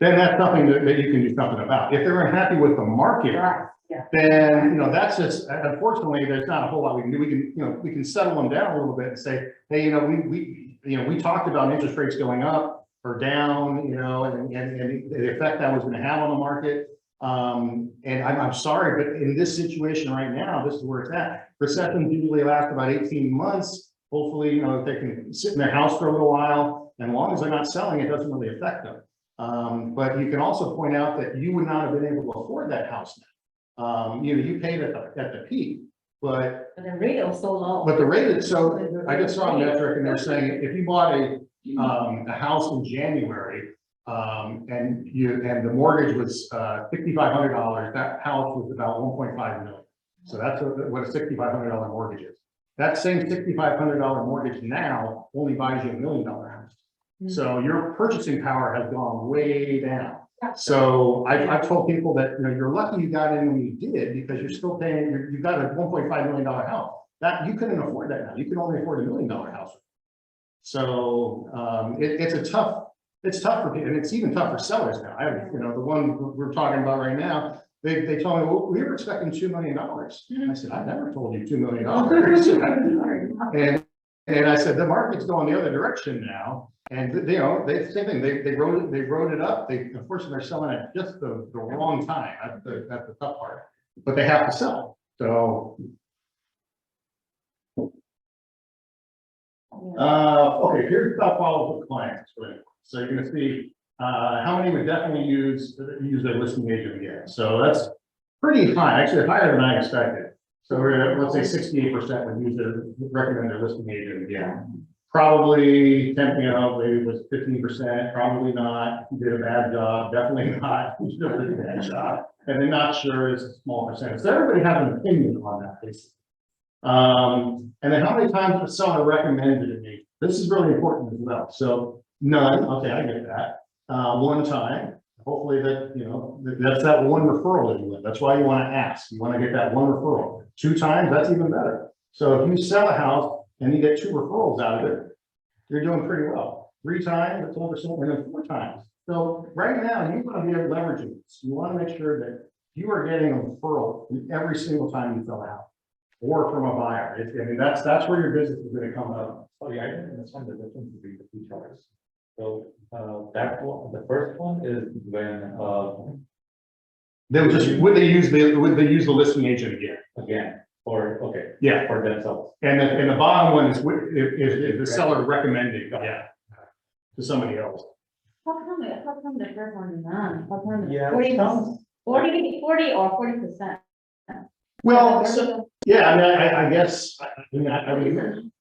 then that's something that you can do something about. If they're unhappy with the market, Right. Yeah. then, that's just, unfortunately, there's not a whole lot we can do. We can settle them down a little bit and say, hey, we talked about interest rates going up or down, and the effect that was going to have on the market. And I'm sorry, but in this situation right now, this is where it's at. Recessions usually last about 18 months. Hopefully, if they can sit in their house for a little while, and as long as they're not selling, it doesn't really affect them. But you can also point out that you would not have been able to afford that house now. You paid at the peak, but the rate was so low. But the rate is so. I just saw a metric, and they're saying if you bought a house in January, and the mortgage was $6,500, that house was about 1.5 million. So that's what a $6,500 mortgage is. That same $6,500 mortgage now only buys you $1 million house. So your purchasing power has gone way down. So I've told people that you're lucky you got in when you did, because you're still paying. You've got a $1.5 million house that you couldn't afford that now. You can only afford $1 million house. So it's a tough It's tough for people, and it's even tough for sellers now. You know, the one we're talking about right now, they told me, well, we were expecting $2 million. I said, I never told you $2 million. And I said, the market's going the other direction now. And you know, same thing, they wrote it up. Unfortunately, they're selling at just the wrong time. That's the tough part, but they have to sell. So, okay, here's top follow with clients. So you're gonna see, how many would definitely use their listing agent again. So that's pretty high, actually higher than I expected. So we're at, let's say 68% would recommend their listing agent again. Probably 10, you know, maybe it was 15%, probably not, did a bad job, definitely not, did a bad job. And they're not sure, it's a small percentage. So everybody has an opinion on that basis. And then how many times the seller recommended it me? This is really important as well. So none, okay, I get that. One time, hopefully that, you know, that's that one referral that you win. That's why you want to ask. You want to get that one referral. 2 times, that's even better. So if you sell a house and you get 2 referrals out of it, you're doing pretty well. 3 times, that's over, and then 4 times. So right now, you want to be leveraging this. You want to make sure that you are getting a referral every single time you sell a house, or from a buyer. I mean, that's where your business is going to come up. Sorry, I didn't understand the difference between the 2 charts. So, that one, the first one is when, They would just, would they use the listing agent again? again, or, okay, Yeah. for themselves. And the bottom one is if the seller recommending, yeah, to somebody else. How come the first one is none? How come Yeah, 40, some- 40 or 40%? Well, so, yeah, I mean, I guess, I mean,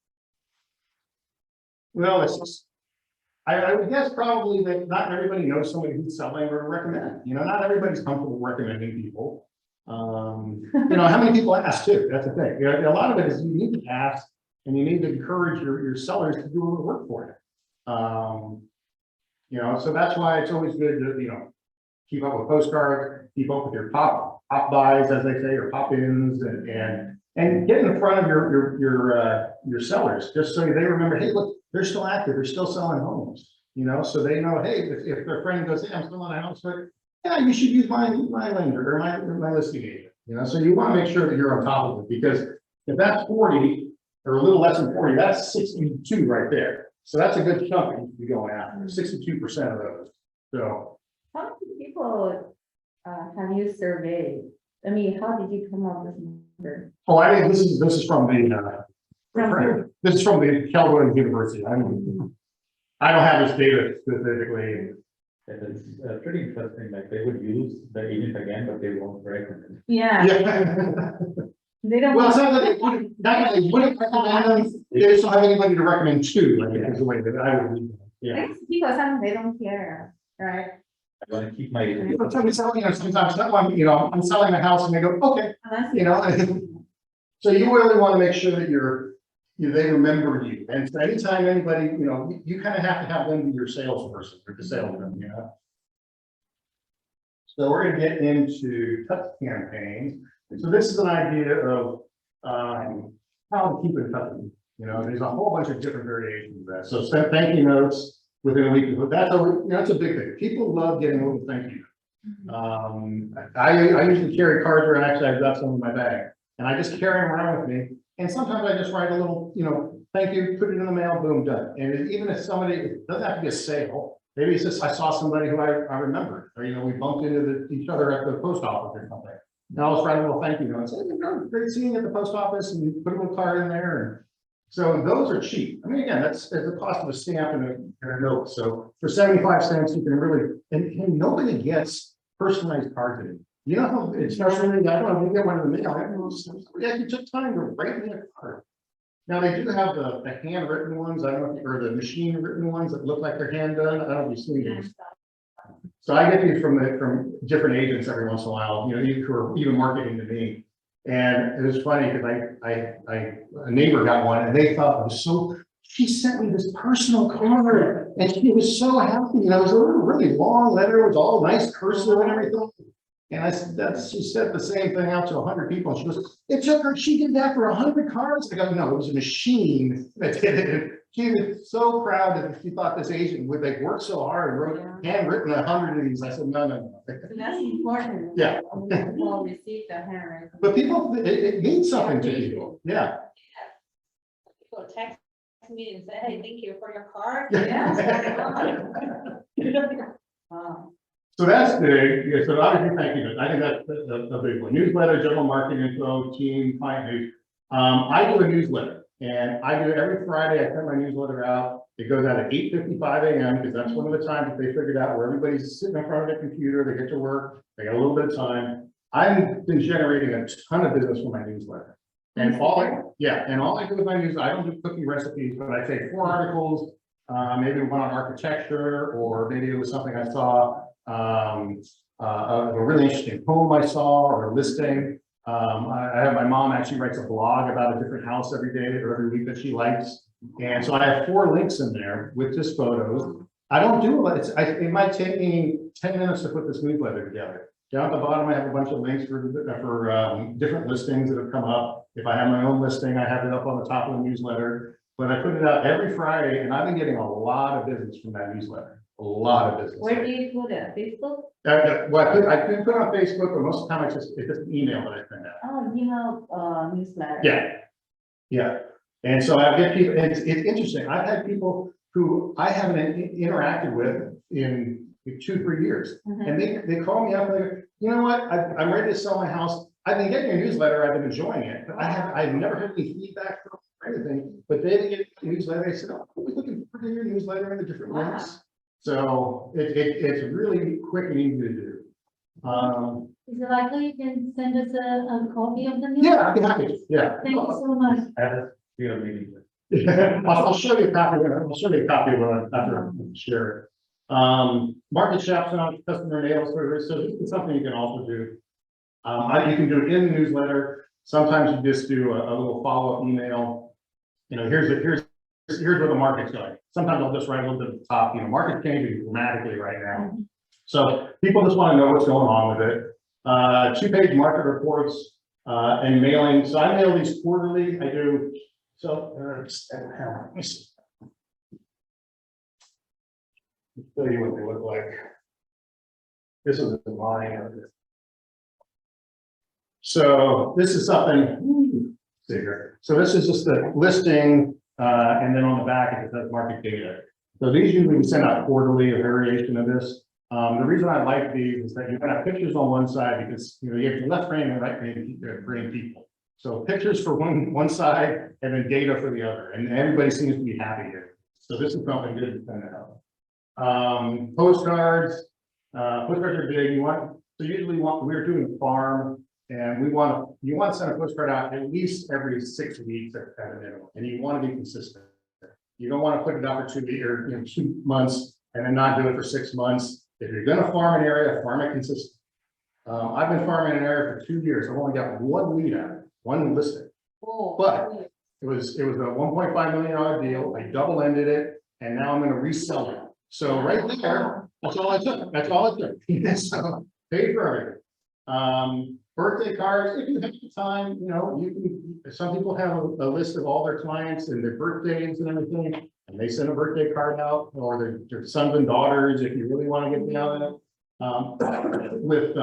well, it's just, I would guess probably that not everybody knows somebody who's selling or recommend, you know, not everybody's comfortable recommending people. You know, how many people ask too? That's the thing. You know, a lot of it is you need to ask and you need to encourage your sellers to do a little work for you. You know, so that's why it's always good to, you know, keep up with postcards, keep up with your pop buys, as they say, or pop ins, and get in front of your sellers, just so they remember, hey, look, they're still active, they're still selling homes, you know, so they know, hey, if their friend goes, hey, I'm still on a house, but yeah, you should use my lender or my listing agent, you know, so you want to make sure that you're on top of it, because if that's 40 or a little less than 40, that's 62 right there. So that's a good chunk you be going after, 62% of those. So How many people have you surveyed? I mean, how did you come up with this number? oh, I think this is from the From this is from the Keller University. I don't have this data specifically. It's pretty interesting, like they would use the agent again, but they won't recommend. Yeah, Yeah. they don't. Well, it's not that they wouldn't, recommend them, they just don't have anybody to recommend to, I think is the way that I would read it. Yeah. I guess people, sometimes they don't care, right? I want to keep my agent. People tell me selling, you know, sometimes someone, you know, I'm selling a house and they go, okay, Unless you know. So you really want to make sure that they remember you. And so anytime anybody, you know, you kind of have to have them be your salesperson or the salesman, you know. So we're going to get into touch campaigns. So this is an idea of how to keep in touch. You know, there's a whole bunch of different variations of that. So send thank you notes within a week. But that's a big thing. People love getting a little thank you. I usually carry cards around. Actually, I've got some in my bag, and I just carry them around with me. And sometimes I just write a little, you know, thank you, put it in the mail, boom, done. And even if somebody, it doesn't have to be a sale. Maybe it's just I saw somebody who I remembered, or you know, we bumped into each other at the post office or something. And I'll just write a little thank you note and say, hey, great seeing you at the post office, and put a little card in there. And so those are cheap. I mean, again, that's the cost of a stamp and a note. So for 75 cents, you can really, and nobody gets personalized cards anymore. You know how, especially, I don't know, if you get one in the mail, yeah, you took time to write me a card. Now they do have the handwritten ones, I don't know, or the machine written ones that look like they're hand done. I don't know if you've seen these. So I get these from different agents every once in a while, you know, who are even marketing to me. And it was funny because a neighbor got one and they thought it was so, she sent me this personal card and she was so happy. You know, it was a really long letter, it was all nice cursive and everything. And I said, she said the same thing out to 100 people. And she goes, it took her, she did that for 100 cards. I go, no, it was a machine that did it. she was so proud that she thought this agent would like work so hard and wrote handwritten 100 of these. I said, no. That's important. Yeah. We'll receive the handwriting. But people, it means something to people. Yeah. People text me and say, hey, thank you for your card. Wow. So that's big. Yeah, so obviously, thank you. I think that's a big one. Newsletter, general marketing info, team, client news. I do a newsletter, and I do it every Friday. I send my newsletter out. It goes out at 8:55 a.m. because that's one of the times that they figured out where everybody's sitting in front of their computer. They get to work. They got a little bit of time. I've been generating a ton of business from my newsletter. And all I do with my news, I don't do cooking recipes, but I take 4 articles, maybe one on architecture, or maybe it was something I saw, a really interesting home I saw or a listing. I have my mom actually writes a blog about a different house every day or every week that she likes. And so I have 4 links in there with just photos. I don't do a lot. It might take me 10 minutes to put this newsletter together. Down at the bottom, I have a bunch of links for different listings that have come up. If I have my own listing, I have it up on the top of the newsletter. But I put it out every Friday, and I've been getting a lot of business from that newsletter. A lot of business. Where do you put it? Facebook? Well, I could put it on Facebook, but most of the time it's just an email that I send out. Oh, email, newsletter. Yeah. And so I get people, it's interesting. I've had people who I haven't interacted with in 2-3 years. Mhm. And they call me up and they go, you know what, I'm ready to sell my house. I've been getting your newsletter, I've been enjoying it, but I've never had any feedback from anything, but they didn't get the newsletter. They said, oh, we're looking for your newsletter and the different Wow. links. So it's really quick and easy to do. Is it likely you can send us a copy of the news? Yeah, I'd be happy to, yeah. Thank you so much. We are meeting. I'll show you a copy of it. I'll show you a copy of it after I share it. Market shops and customer mail service. So this is something you can also do. You can do it in the newsletter. Sometimes you just do a little follow-up email. You know, here's where the market's going. Sometimes I'll just write a little bit at the top, market's changing dramatically right now. So people just want to know what's going on with it. 2-page market reports, and mailing. So I mail these quarterly. I do. So, let me see. I'll show you what they look like. This is a line of it. So this is something bigger. So this is just the listing, and then on the back it says market data. So these usually we send out quarterly, a variation of this. The reason I like these is that you can have pictures on one side because you have your left brain and right brain people. So pictures for one side and then data for the other, and everybody seems to be happy here. So this is something good to send out. Postcards are big. We're doing a farm, and you want to send a postcard out at least every 6 weeks at a minimum, and you want to be consistent. You don't want to put it out for 2 months and then not do it for 6 months. If you're going to farm an area, farm it consistent. I've been farming an area for 2 years. I've only got one lead out of it. One listing, but it was a $1.5 million deal. I double-ended it, and now I'm going to resell it. So right there, that's all I took. That's all it took. So paid for everything. Birthday cards. If you have the time, you can. Some people have a list of all their clients and their birthdays and everything, and they send a birthday card out, or their sons and daughters if you really want to get down it. With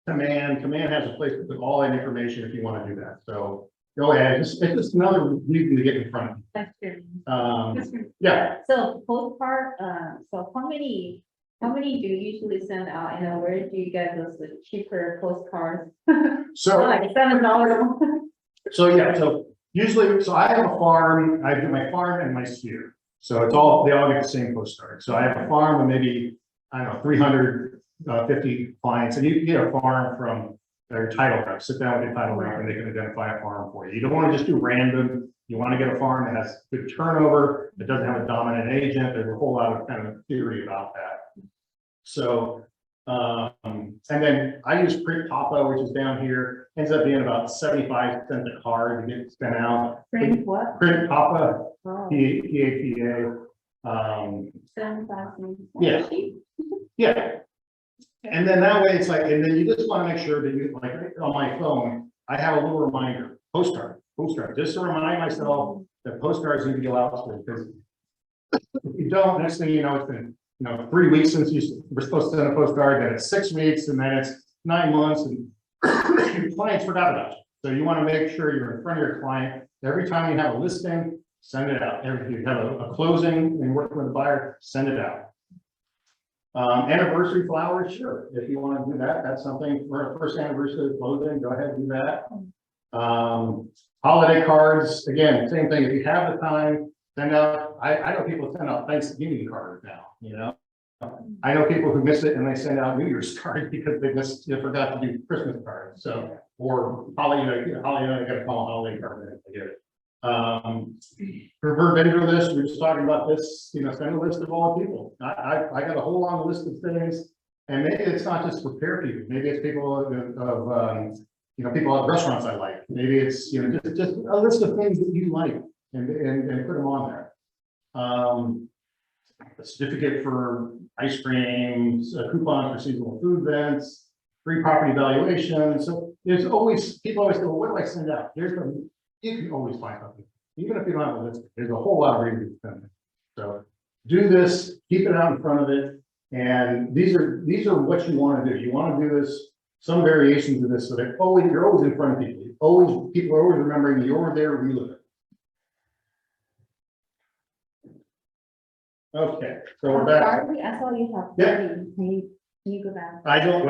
Command has a place to put all that information if you want to do that. So go ahead. It's just another reason to get in front of you. That's true. Yeah. So postcard, so how many do you usually send out, and where do you get those cheaper postcards? So Like $7. So usually, I have a farm. I do my farm and my sphere. So they all get the same postcard. So I have a farm of maybe, I don't know, 350 clients, and you can get a farm from their title rep. Sit down with your title rep and they can identify a farm for you. You don't want to just do random. You want to get a farm that has good turnover, that doesn't have a dominant agent. There's a whole lot of kind of theory about that. So, and then I use Print Papa, which is down here, ends up being about 75 cents a card to get sent out. Print what? Print Papa, Oh, PAPA. 7,000. Yeah. Yeah. And then that way it's like, and then you just want to make sure that you, like on my phone, I have a little reminder, postcard, just to remind myself the postcards need to go out to, because if you don't, next thing you know, it's been, 3 weeks since you were supposed to send a postcard, then it's 6 weeks, and then it's 9 months, and your clients forgot about you. So you want to make sure you're in front of your client. Every time you have a listing, send it out. If you have a closing and working with a buyer, send it out. Anniversary flowers, sure. If you want to do that, that's something for a first anniversary closing, go ahead and do that. Holiday cards, again, same thing. If you have the time, send out, I know people send out Thanksgiving cards now, I know people who miss it and they send out New Year's cards because they forgot to do Christmas cards. So, or holiday, I gotta call a holiday card. I get it. For vendor list, we're just talking about this, send a list of all the people. I got a whole long list of things, and maybe it's not just repair people. Maybe it's people of people at restaurants I like. Maybe it's just a list of things that you like, and put them on there. A certificate for ice cream, a coupon for seasonal food events, free property valuation. So there's always, people always go, what do I send out? You can always find something. Even if you don't have a list, there's a whole lot of reasons to send it. So do this, keep it out in front of it. And these are what you want to do. You want to do this, some variations of this, so that you're always in front of people. People are always remembering you're there reliving. Okay, so we're back. Sorry, I saw you have. Yeah. 30. Can you go back? I don't.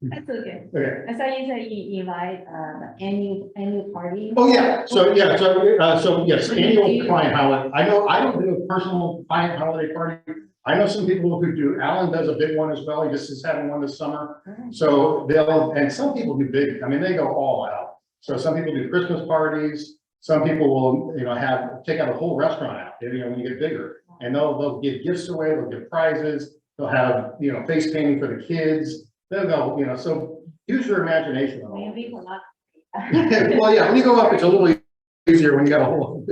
That's okay. Okay. I saw you said you invite the annual party. Oh, yeah. So yes, annual client holiday. I don't do a personal client holiday party. I know some people who do. Alan does a big one as well. He just is having one this summer. So and some people do big. I mean, they go all out. So some people do Christmas parties. Some people will, take out a whole restaurant out, when you get bigger, and they'll give gifts away, they'll give prizes, they'll have, face painting for the kids, they'll go, so use your imagination. On all of Maybe a lot. it. Well, yeah, when you go up, it's a little easier when you got a whole.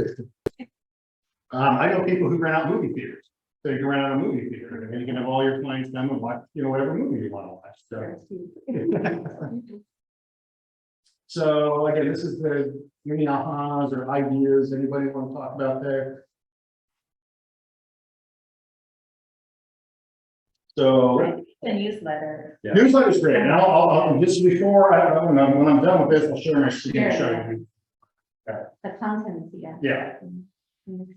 I know people who rent out movie theaters, so you can rent out a movie theater, and you can have all your clients come and watch, whatever movie you want to watch. So. So again, this is the mini ahas or ideas. Anybody want to talk about there? So The newsletter. Yeah. newsletter is great, and I'll just before when I'm done with this, I'll share my screen. Show you. The content, yeah. Yeah. Mhm.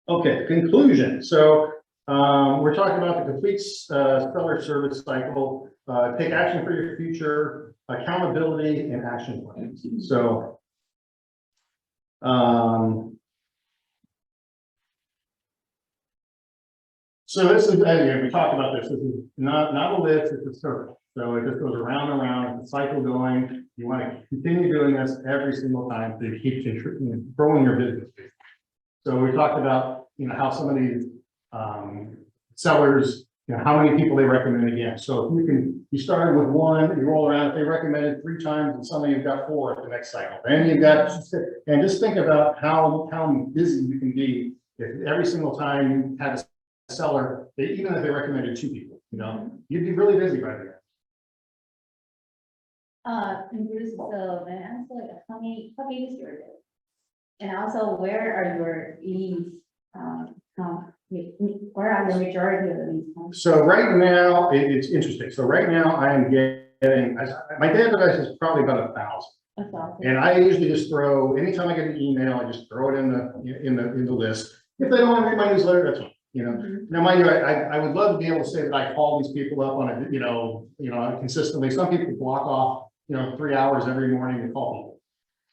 Okay. Conclusion. So we're talking about the complete seller service cycle. Take action for your future. Accountability and action plans. So, this is, again, we talked about this. This is not a list, it's a circle. So it just goes around and around, it's a cycle going. You want to continue doing this every single time to keep growing your business. So we talked about, how some of these sellers, how many people they recommend again. So if you started with one, you roll around, if they recommended 3 times, and suddenly you've got 4 at the next cycle. Then you've got 6, and just think about how busy you can be if every single time you had a seller, even if they recommended 2 people, you'd be really busy by the end. And Bruce, so then answer like how big is your business? And also, where are your leads? Where are the majority of the leads? So right now, it's interesting. So right now I am getting, my database is probably about 1,000. That's awesome. And I usually just throw, anytime I get an email, I just throw it in the list. If they don't want to read my newsletter, that's fine. Now, mind you, I would love to be able to say that I call these people up on a, consistently. Some people block off, 3 hours every morning to call people.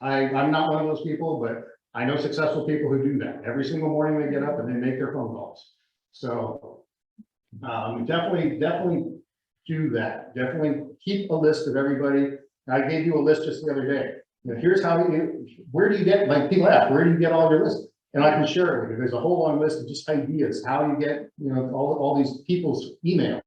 I'm not one of those people, but I know successful people who do that. Every single morning they get up and they make their phone calls. So definitely do that. Definitely keep a list of everybody. I gave you a list just the other day. Here's how where do you get, like people ask, where do you get all your lists? And I can share it with you. There's a whole long list of just ideas, how you get, all these people's emails.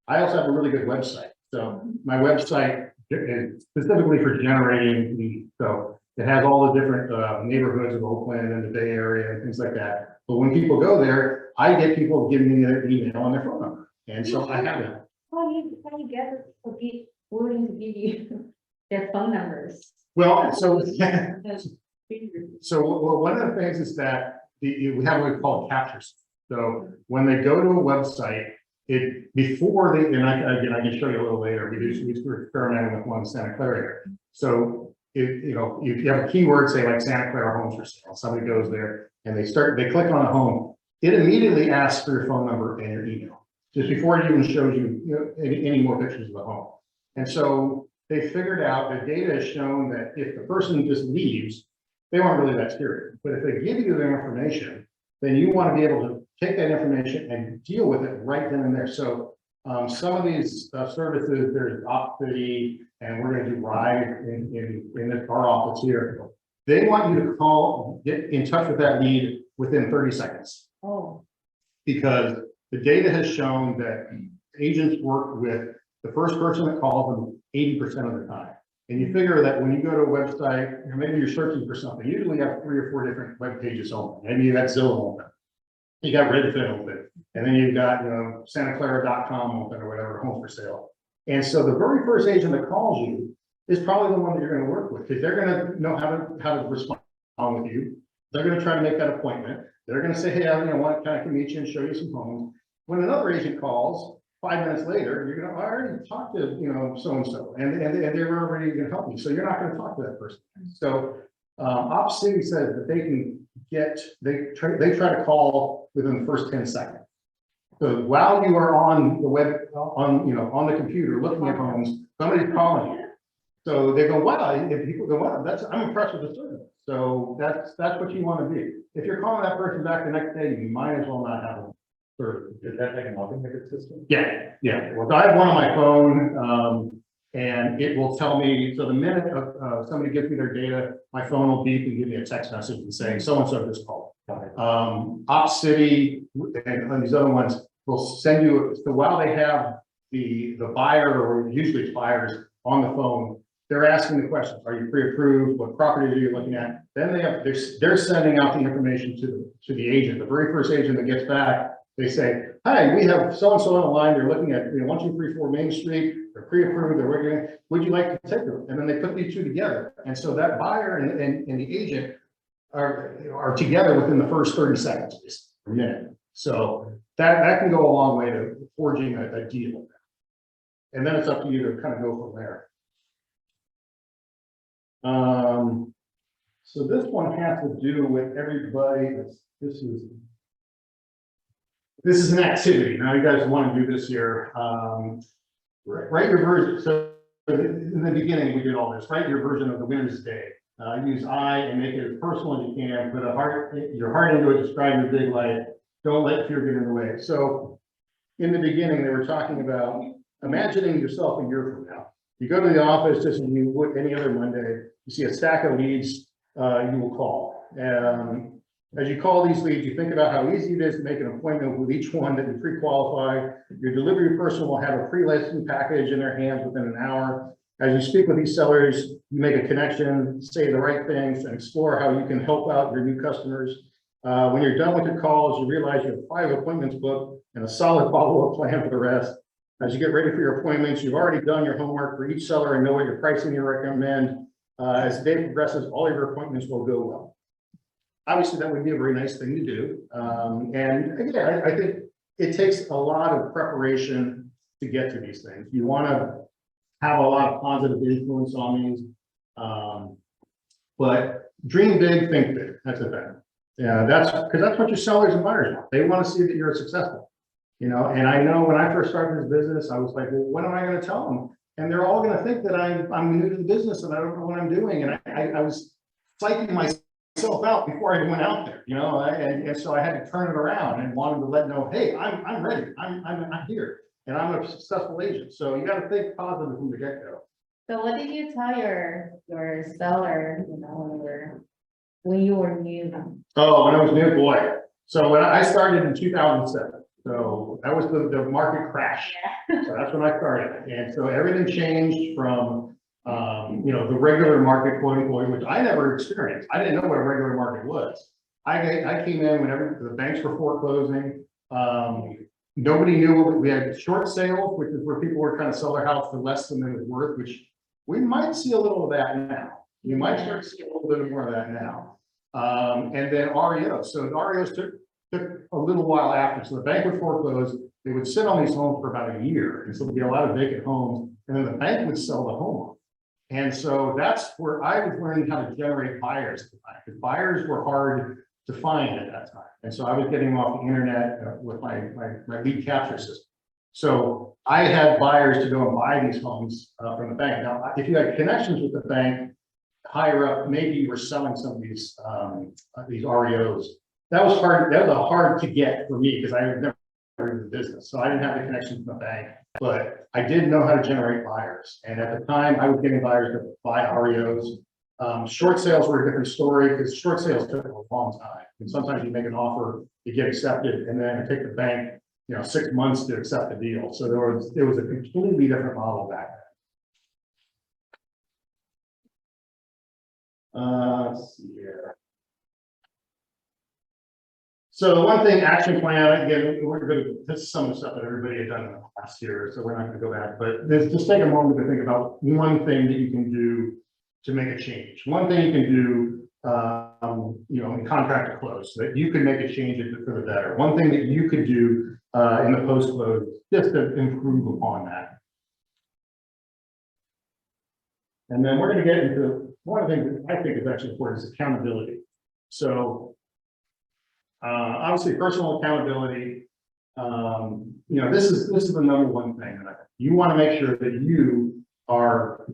I also have a really good website. So my website is specifically for generating leads. So it has all the different neighborhoods of Oakland and the Bay Area and things like that. But when people go there, I get people giving me their email and their phone number. And so I have that. How do you get to be willing to give you their phone numbers? Well, so So one of the things is that we have what we call captures. So when they go to a website, before they, and I can show you a little later, we're experimenting with one in Santa Clara here. So if you have a keyword, say like Santa Clara homes for sale, somebody goes there and they click on a home, it immediately asks for your phone number and your email, just before it even shows you, any more pictures of the home. And so they figured out that data has shown that if the person just leaves, they aren't really that serious. But if they give you their information, then you want to be able to take that information and deal with it right then and there. So some of these services, there's Opcity, and we're going to do Ride in our office here. They want you to get in touch with that lead within 30 seconds. Oh. Because the data has shown that agents work with the first person that calls them 80% of the time. And you figure that when you go to a website, maybe you're searching for something, you usually have 3 or 4 different web pages open. Maybe you got Zillow open, you got Redfin open, and then you've got SantaClara.com open or whatever, home for sale. And so the very first agent that calls you is probably the one that you're going to work with, because they're going to know how to respond with you. They're going to try to make that appointment. They're going to say, hey, I want to meet you and show you some homes. When another agent calls, 5 minutes later, you're going to, I already talked to, so-and-so, and they were already going to help you. So you're not going to talk to that person. So Opcity says that they can they try to call within the first 10 seconds. So while you are on the web, on the computer looking at homes, somebody's calling you. So they go, wow, if people go, wow, I'm impressed with the service. So that's what you want to be. If you're calling that person back the next day, you might as well not have them. Is that like an automated system? Yeah. Well, I have one on my phone, and it will tell me. So the minute somebody gives me their data, my phone will beep and give me a text message and saying so-and-so just called. Opcity and these other ones will send you. So while they have the buyer, or usually it's buyers, on the phone, they're asking the questions. Are you pre-approved? What properties are you looking at? Then they're sending out the information to the agent. The very first agent that gets back, they say, hi, we have so-and-so on the line. They're looking at 1234 Main Street. They're pre-approved. They're working. Would you like to take them? And then they put these two together. And so that buyer and the agent are together within the first 30 seconds, a minute. So that can go a long way to forging a deal. And then it's up to you to kind of go from there. So this one has to do with everybody. This is an activity. Now you guys want to do this here. Write your version. So in the beginning, we did all this. Write your version of the winner's day. Use I and make it as personal as you can. Put your heart into it. Describe your big life. Don't let fear get in the way. So in the beginning, they were talking about imagining yourself a year from now. You go to the office just as you would any other Monday. You see a stack of leads. You will call. As you call these leads, you think about how easy it is to make an appointment with each one that you pre-qualify. Your delivery person will have a pre-listing package in their hands within an hour. As you speak with these sellers, you make a connection, say the right things, and explore how you can help out your new customers. When you're done with your calls, you realize you have 5 appointments booked and a solid follow-up plan for the rest. As you get ready for your appointments, you've already done your homework for each seller and know what your pricing you recommend. As the day progresses, all of your appointments will go well. Obviously, that would be a very nice thing to do. And again, I think it takes a lot of preparation to get to these things. You want to have a lot of positive influence on these. But dream big, think big. That's the thing. Yeah, that's what your sellers and buyers want. They want to see that you're successful. And I know when I first started this business, I was like, well, what am I going to tell them? And they're all going to think that I'm new to the business and I don't know what I'm doing. And I was psyching myself out before I went out there, and so I had to turn it around and wanted to let them know, hey, I'm ready. I'm here and I'm a successful agent. So you got to think positive from the get-go. So what did you tell your seller, when you were new? Oh, when I was new, boy. So when I started in 2007. So that was the market crash. Yeah. So that's when I started. And so everything changed from, the regular market, quote unquote, which I never experienced. I didn't know what a regular market was. I came in whenever the banks were foreclosing. Nobody knew we had short sales, which is where people were trying to sell their house for less than it was worth, which we might see a little of that now. You might start to see a little bit more of that now. And then REOs. So the REOs took a little while after. So the bank would foreclose. They would sit on these homes for about a year. And so there'd be a lot of vacant homes. And then the bank would sell the home. And so that's where I was learning how to generate buyers at the time, because buyers were hard to find at that time. And so I was getting off the internet with my lead capture system. So I had buyers to go and buy these homes from the bank. Now, if you had connections with the bank higher up, maybe you were selling some of these REOs. That was hard. That was hard to get for me because I had never in the business. So I didn't have the connections with the bank, but I did know how to generate buyers. And at the time I was getting buyers to buy REOs. Short sales were a different story because short sales took a long time. And sometimes you make an offer, you get accepted, and then it take the bank, 6 months to accept the deal. So it was a completely different model back then. Let's see here. So the one thing, action plan, again, we're going to, this is some of the stuff that everybody had done in the last year, so we're not going to go back, but just take a moment to think about one thing that you can do to make a change. One thing you can do, in contract to close, so that you can make a change for the better. One thing that you could do in the post-close, just to improve upon that. And then we're going to get into one of the things that I think is actually important is accountability. So obviously personal accountability, this is the number one thing that you want to make sure that you are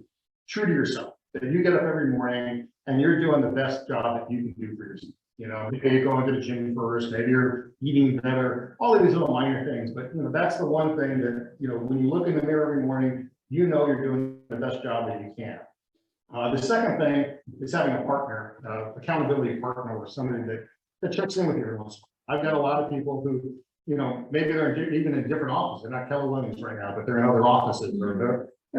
true to yourself, that you get up every morning and you're doing the best job that you can do for yourself. Maybe you're going to the gym first, maybe you're eating better, all of these little minor things, but that's the one thing that, when you look in the mirror every morning, you're doing the best job that you can. The second thing is having a partner, accountability partner, or somebody that checks in with you every once in a while. I've got a lot of people who, maybe they're even in different offices. They're not Keller Williams right now, but they're in other offices. And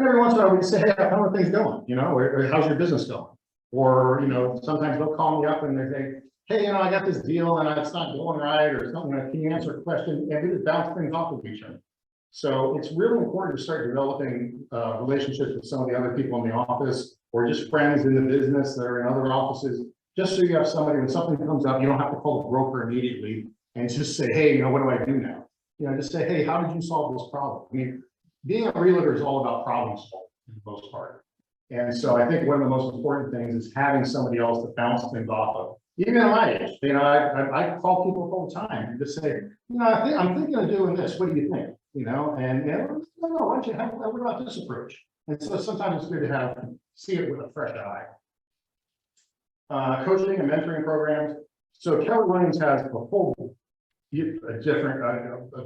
every once in a while we say, hey, how are things going? Or how's your business going? Or, sometimes they'll call me up and they say, hey, I got this deal and it's not going right or something. Can you answer a question? And we just bounce things off of each other. So it's really important to start developing relationships with some of the other people in the office or just friends in the business that are in other offices. Just so you have somebody, when something comes up, you don't have to call the broker immediately and just say, hey, what do I do now? Just say, hey, how did you solve this problem? I mean, being a realtor is all about problem solving for the most part. And so I think one of the most important things is having somebody else to bounce things off of. Even at my age, I call people all the time and just say, I'm thinking of doing this. What do you think? And what about this approach? And so sometimes it's good to see it with a fresh eye. Coaching and mentoring programs. So Keller Williams has a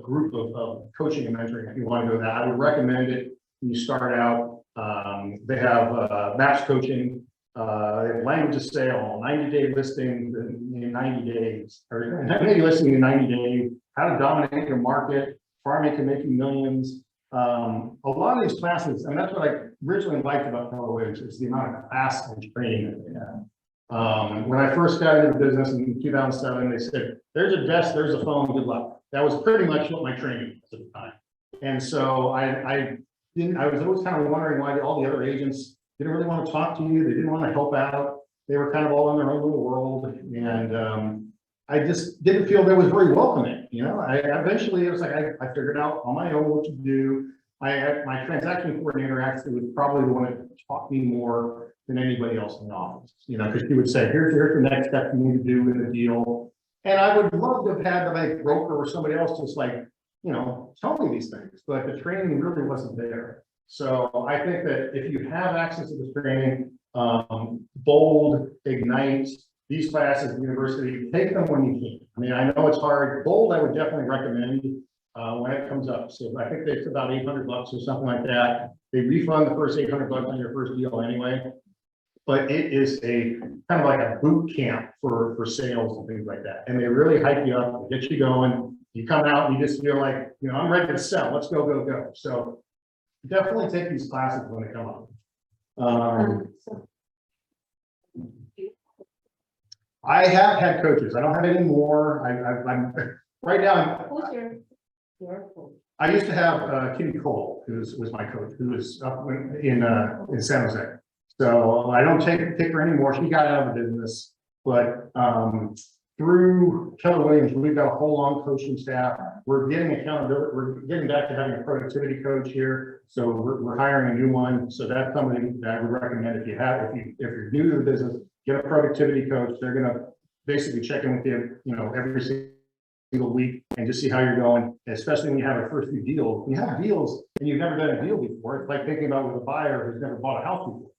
group of coaching and mentoring. If you want to go that, I would recommend it when you start out. They have maps coaching, they have language of sale, 90-day listing in 90 days, or 90-day listing in 90 days, how to dominate your market, farming can make you millions. A lot of these classes, and that's what I originally liked about Keller Williams, is the amount of class and training that they have. When I first got into the business in 2007, they said, there's a desk, there's a phone, good luck. That was pretty much what my training was at the time. And so I was always kind of wondering why all the other agents didn't really want to talk to you. They didn't want to help out. They were kind of all in their own little world. And I just didn't feel that was very welcoming. Eventually it was like, I figured out on my own what to do. My transaction coordinator actually was probably the one that taught me more than anybody else in the office, because she would say, here's the next step you need to do in the deal. And I would love to have had the broker or somebody else just tell me these things, but the training really wasn't there. So I think that if you have access to this training, Bold, Ignite, these classes at the university, take them when you can. I mean, I know it's hard. Bold, I would definitely recommend when it comes up. So I think it's about $800 or something like that. They refund the first $800 on your first deal anyway. But it is a kind of like a boot camp for sales and things like that. And they really hype you up, get you going. You come out and you just feel like, I'm ready to sell. Let's go, go, go. So definitely take these classes when they come up. I have had coaches. I don't have any more. I'm right now. Who's your coach? I used to have Kitty Cole, who was my coach, who was up in San Jose. So I don't take her anymore. She got out of the business, but through Keller Williams, we've got a whole long coaching staff. We're getting accountability. We're getting back to having a productivity coach here. So we're hiring a new one. So that's something that I would recommend if you're new to the business, get a productivity coach. They're going to basically check in with you, every single week and just see how you're going, especially when you have your first few deals. When you have deals and you've never done a deal before, it's like thinking about with a buyer who's never bought a house before.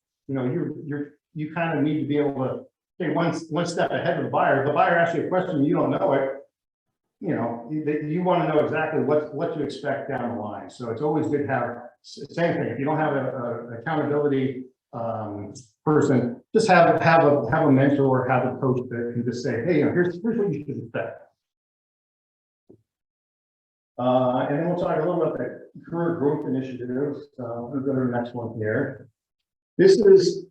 You kind of need to be able to stay one step ahead of the buyer. If the buyer asks you a question and you don't know it, you want to know exactly what to expect down the line. So it's always good to have, same thing. If you don't have an accountability person, just have a mentor, have a coach that can just say, hey, here's what you should expect. And then we'll talk a little about the career growth initiatives. We'll go to the next one here. This is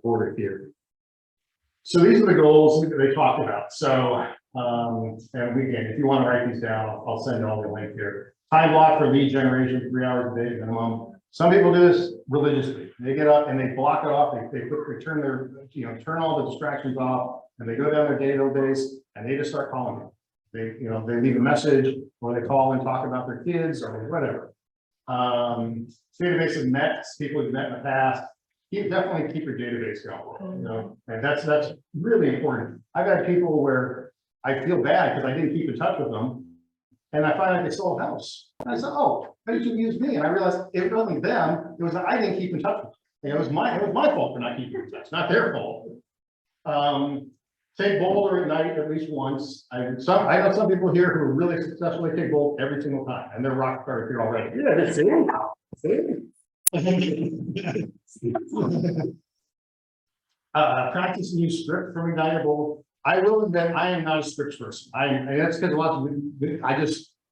order here. So these are the goals that they talked about. So, and again, if you want to write these down, I'll send all the link here. Time block for lead generation, 3 hours a day minimum. Some people do this religiously. They get up and they block it off. They turn their, turn all the distractions off, and they go down their database and they just start calling them. They leave a message, or they call and talk about their kids or whatever. Database of met people you've met in the past. Definitely keep your database going. And that's really important. I've had people where I feel bad because I didn't keep in touch with them, and I find out they sold a house. And I said, "Oh, how did you use me?" And I realized it wasn't them; it was I didn't keep in touch with them. It was my fault for not keeping in touch, not their fault. Take Boulder at night at least once. I know some people here who really successfully take Bolt every single time, and they're rock stars here already. Yeah, that's it. Practice new script from a guy Bolt. I will admit I am not a scripts person. That's because a lot of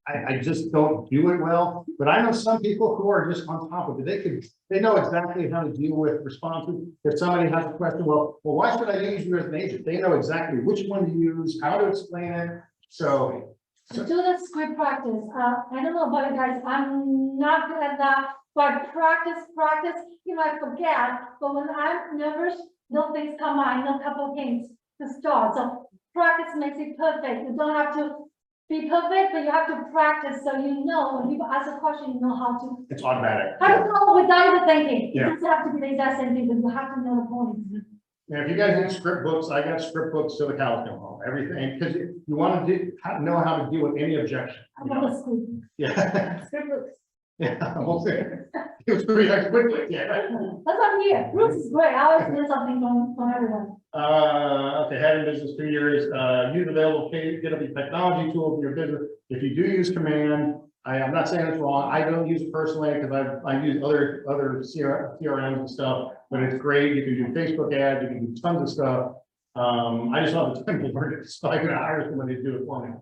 I just don't do it well. But I know some people who are just on top of it. They know exactly how to deal with responses. If somebody has a question, well, why should I use you as an agent? They know exactly which one to use, how to explain it. So do the script practice. I don't know about you guys. I'm not good at that. But practice, I forget. But when I'm nervous, those things come out. I know a couple of things to start. So practice makes it perfect. You don't have to be perfect, but you have to practice so you know when people ask a question, you know how to. it's automatic. How to go without even thinking. Yeah. It doesn't have to be the exact same thing, but you have to know the point. Yeah, if you guys need script books, I got script books till the cows come home. Everything, because you want to know how to deal with any objection. I love the school. Yeah. Script books. Yeah, we'll see. It was pretty quickly. Yeah. That's what I'm here. Bruce is great. I always learn something from everyone. Okay, had in business 2 years, use available get up your technology tools in your business. If you do use command, I'm not saying it's wrong. I don't use it personally because I use other CRMs and stuff, but it's great. You can do Facebook ads, you can do tons of stuff. I just don't have the time to learn it, so I can hire somebody to do it for me.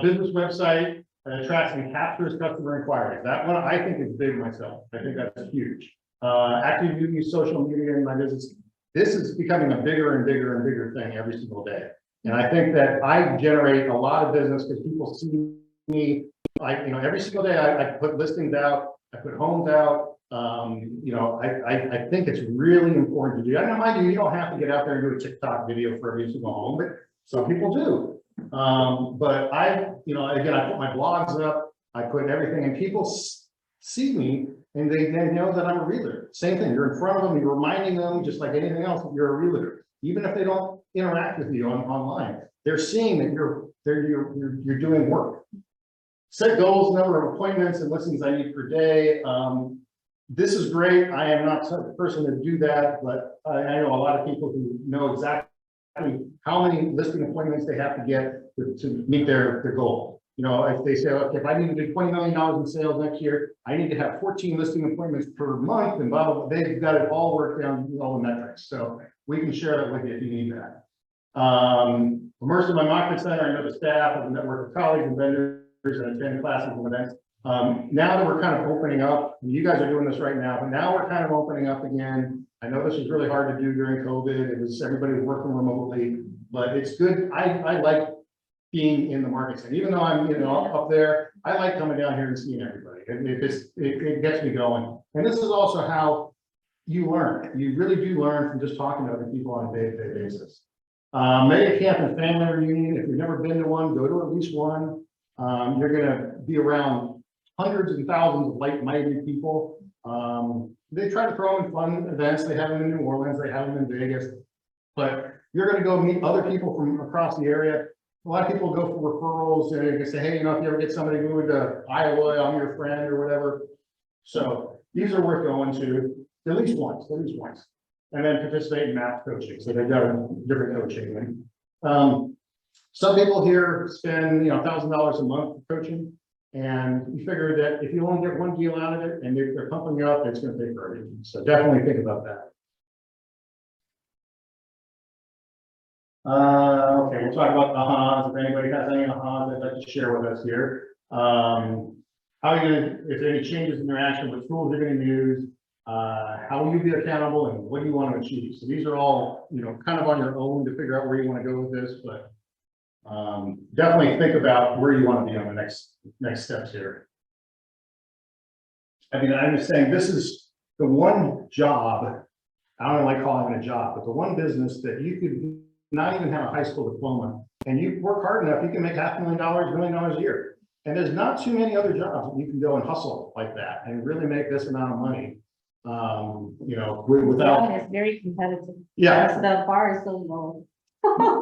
Business website attracts and captures customer inquiries. That one I think is big myself. I think that's huge. Active use social media in my business. This is becoming a bigger and bigger and bigger thing every single day. And I think that I generate a lot of business because people see me, every single day I put listings out, I put homes out. I think it's really important to do. I know mind you, you don't have to get out there and do a TikTok video for every single home, but some people do. But again, I put my blogs up, I put everything, and people see me and they know that I'm a realtor. Same thing, you're in front of them, you're reminding them, just like anything else, that you're a realtor. Even if they don't interact with you online, they're seeing that you're doing work. Set goals, number of appointments and listings I need per day. This is great. I am not the person to do that, but I know a lot of people who know exactly how many listing appointments they have to get to meet their goal. If they say, okay, if I need to do $20 million in sales next year, I need to have 14 listing appointments per month, and blah, blah, blah. They've got it all worked down, all the metrics. So we can share that with you if you need that. Immersed in my market center, I know the staff of a network of colleagues and vendors and attend classes and events. Now that we're kind of opening up, and you guys are doing this right now, but now we're kind of opening up again. I know this was really hard to do during COVID. Everybody was working remotely, but it's good. I like being in the market center, even though I'm up there. I like coming down here and seeing everybody. It gets me going. And this is also how you learn, you really do learn from just talking to other people on a day-to-day basis. Maybe a camp and family reunion, if you've never been to one, go to at least one. You're gonna be around hundreds and thousands of like-minded people. They try to throw in fun events, they have them in New Orleans, they have them in Vegas. But you're gonna go meet other people from across the area. A lot of people go for referrals, and they say, hey, you know, if you ever get somebody moving to Iowa, I'm your friend or whatever. So these are worth going to at least once. And then participate in math coaching. So they've done different coaching. Some people here spend, you know, $1,000 a month for coaching. And you figure that if you only get one deal out of it and they're pumping you up, it's going to pay for everything. So definitely think about that. Okay, we'll talk about ahas. If anybody has any ahas they'd like to share with us here. How are you gonna, if there are any changes in your action, what tools you're gonna use, how will you be accountable, and what do you want to achieve? So these are all, you know, kind of on your own to figure out where you want to go with this, but definitely think about where you want to be on the next steps here. I mean, I'm just saying this is the one job, I don't like calling it a job, but the one business that you could not even have a high school diploma, and you work hard enough, you can make $500,000, $1 million a year. And there's not too many other jobs that you can go and hustle like that and really make this amount of money. You know, without. It's very competitive. Yeah. Because the bar is so low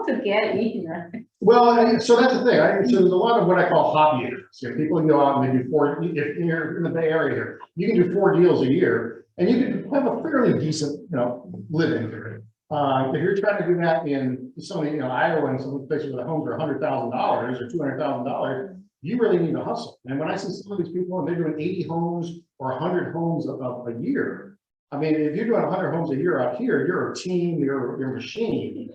to get in, right? Well, so that's the thing. So there's a lot of what I call hobbyists. You know, people can go out and they do if you're in the Bay Area here, you can do 4 deals a year and you can have a fairly decent, you know, living here. If you're trying to do that in some of, you know, Iowa and some places where the homes are $100,000 or $200,000, you really need to hustle. And when I see some of these people and they're doing 80 homes or 100 homes a year, I mean, if you're doing 100 homes a year out here, you're a team, you're a machine.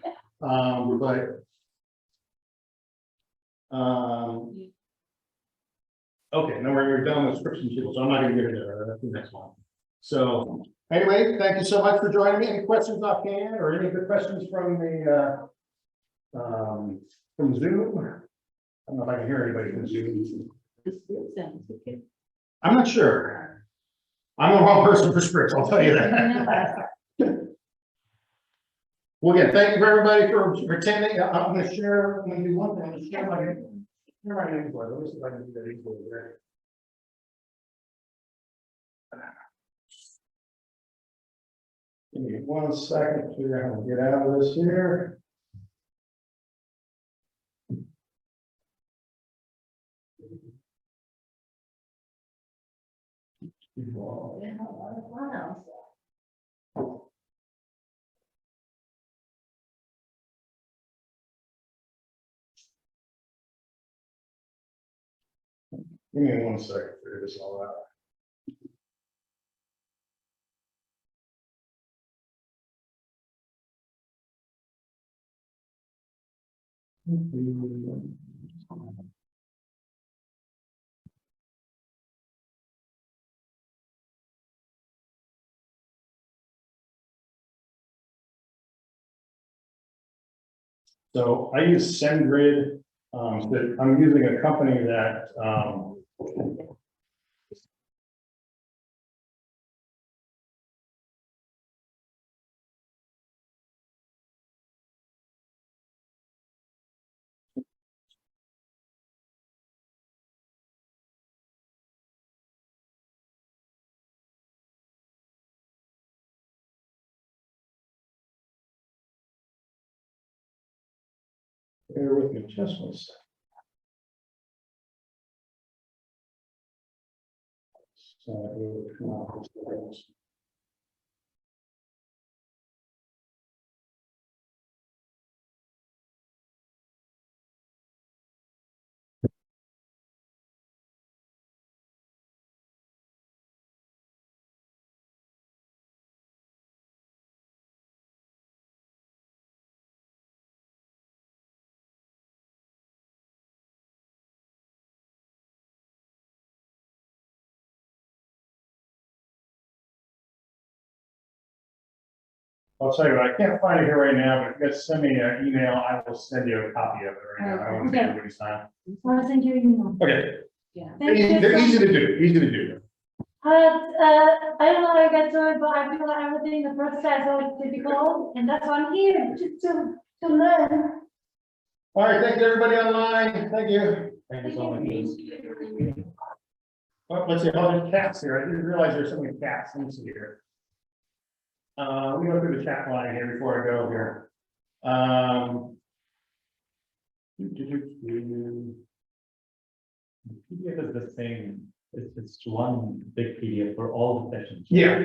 Okay, now we're done with description tools, so I'm not gonna get into that. That's the next one. So anyway, thank you so much for joining me. Any questions offhand or any good questions from the from Zoom? I don't know if I can hear anybody from Zoom. I'm not sure. I'm the wrong person for scripts, I'll tell you that. Well, again, thank you for everybody for attending. I'm going to share, I'm going to do one thing. I'm going to share my invoice. Let me see if I can do that invoice there. Give me 1 second to figure out how to get out of this here. Give me 1 second to figure this all out. So I use SendGrid. But I'm using a company that bear with me just 1 second. I'll tell you what, I can't find it here right now, but if you guys send me an email, I will send you a copy of it right now. I don't want to take everybody's time. I'll send you an email. Okay, Yeah. Thank you they're so easy to do, easy to do. I don't know how I got to it, but I feel like everything, the process is always difficult, and that's why I'm here, just to learn. All right, thank you, everybody online. Thank you. Thank you so much. Liz. Oh, let's see, oh, there's cats here. I didn't realize there's so many cats. Let me see here. Let me go through the chat line here before I go here. PDF is the same, it's one big PDF for all the sessions. Yeah.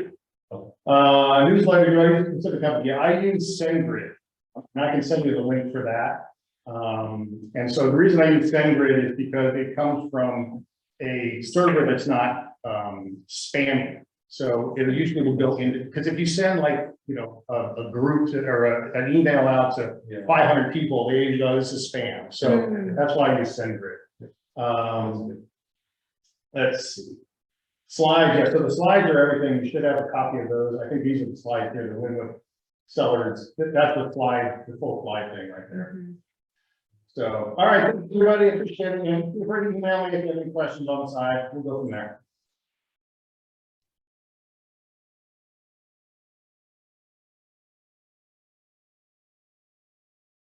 Okay. Newsletter, do I use a specific company? Yeah, I use SendGrid. And I can send you the link for that. And so the reason I use SendGrid is because it comes from a server that's not spam. So it usually will go into, because if you send like, you know, a group to, or an email out to Yeah. 500 people, they usually go, this is spam. So that's why I use SendGrid. Let's see. Slides, yeah, so the slides are everything. You should have a copy of those. I think these are the slides here, the Winwood sellers. That's the slide, the full slide thing right there. So, all right, everybody, appreciate it. And feel free to email me if you have any questions on the side. We'll go from there.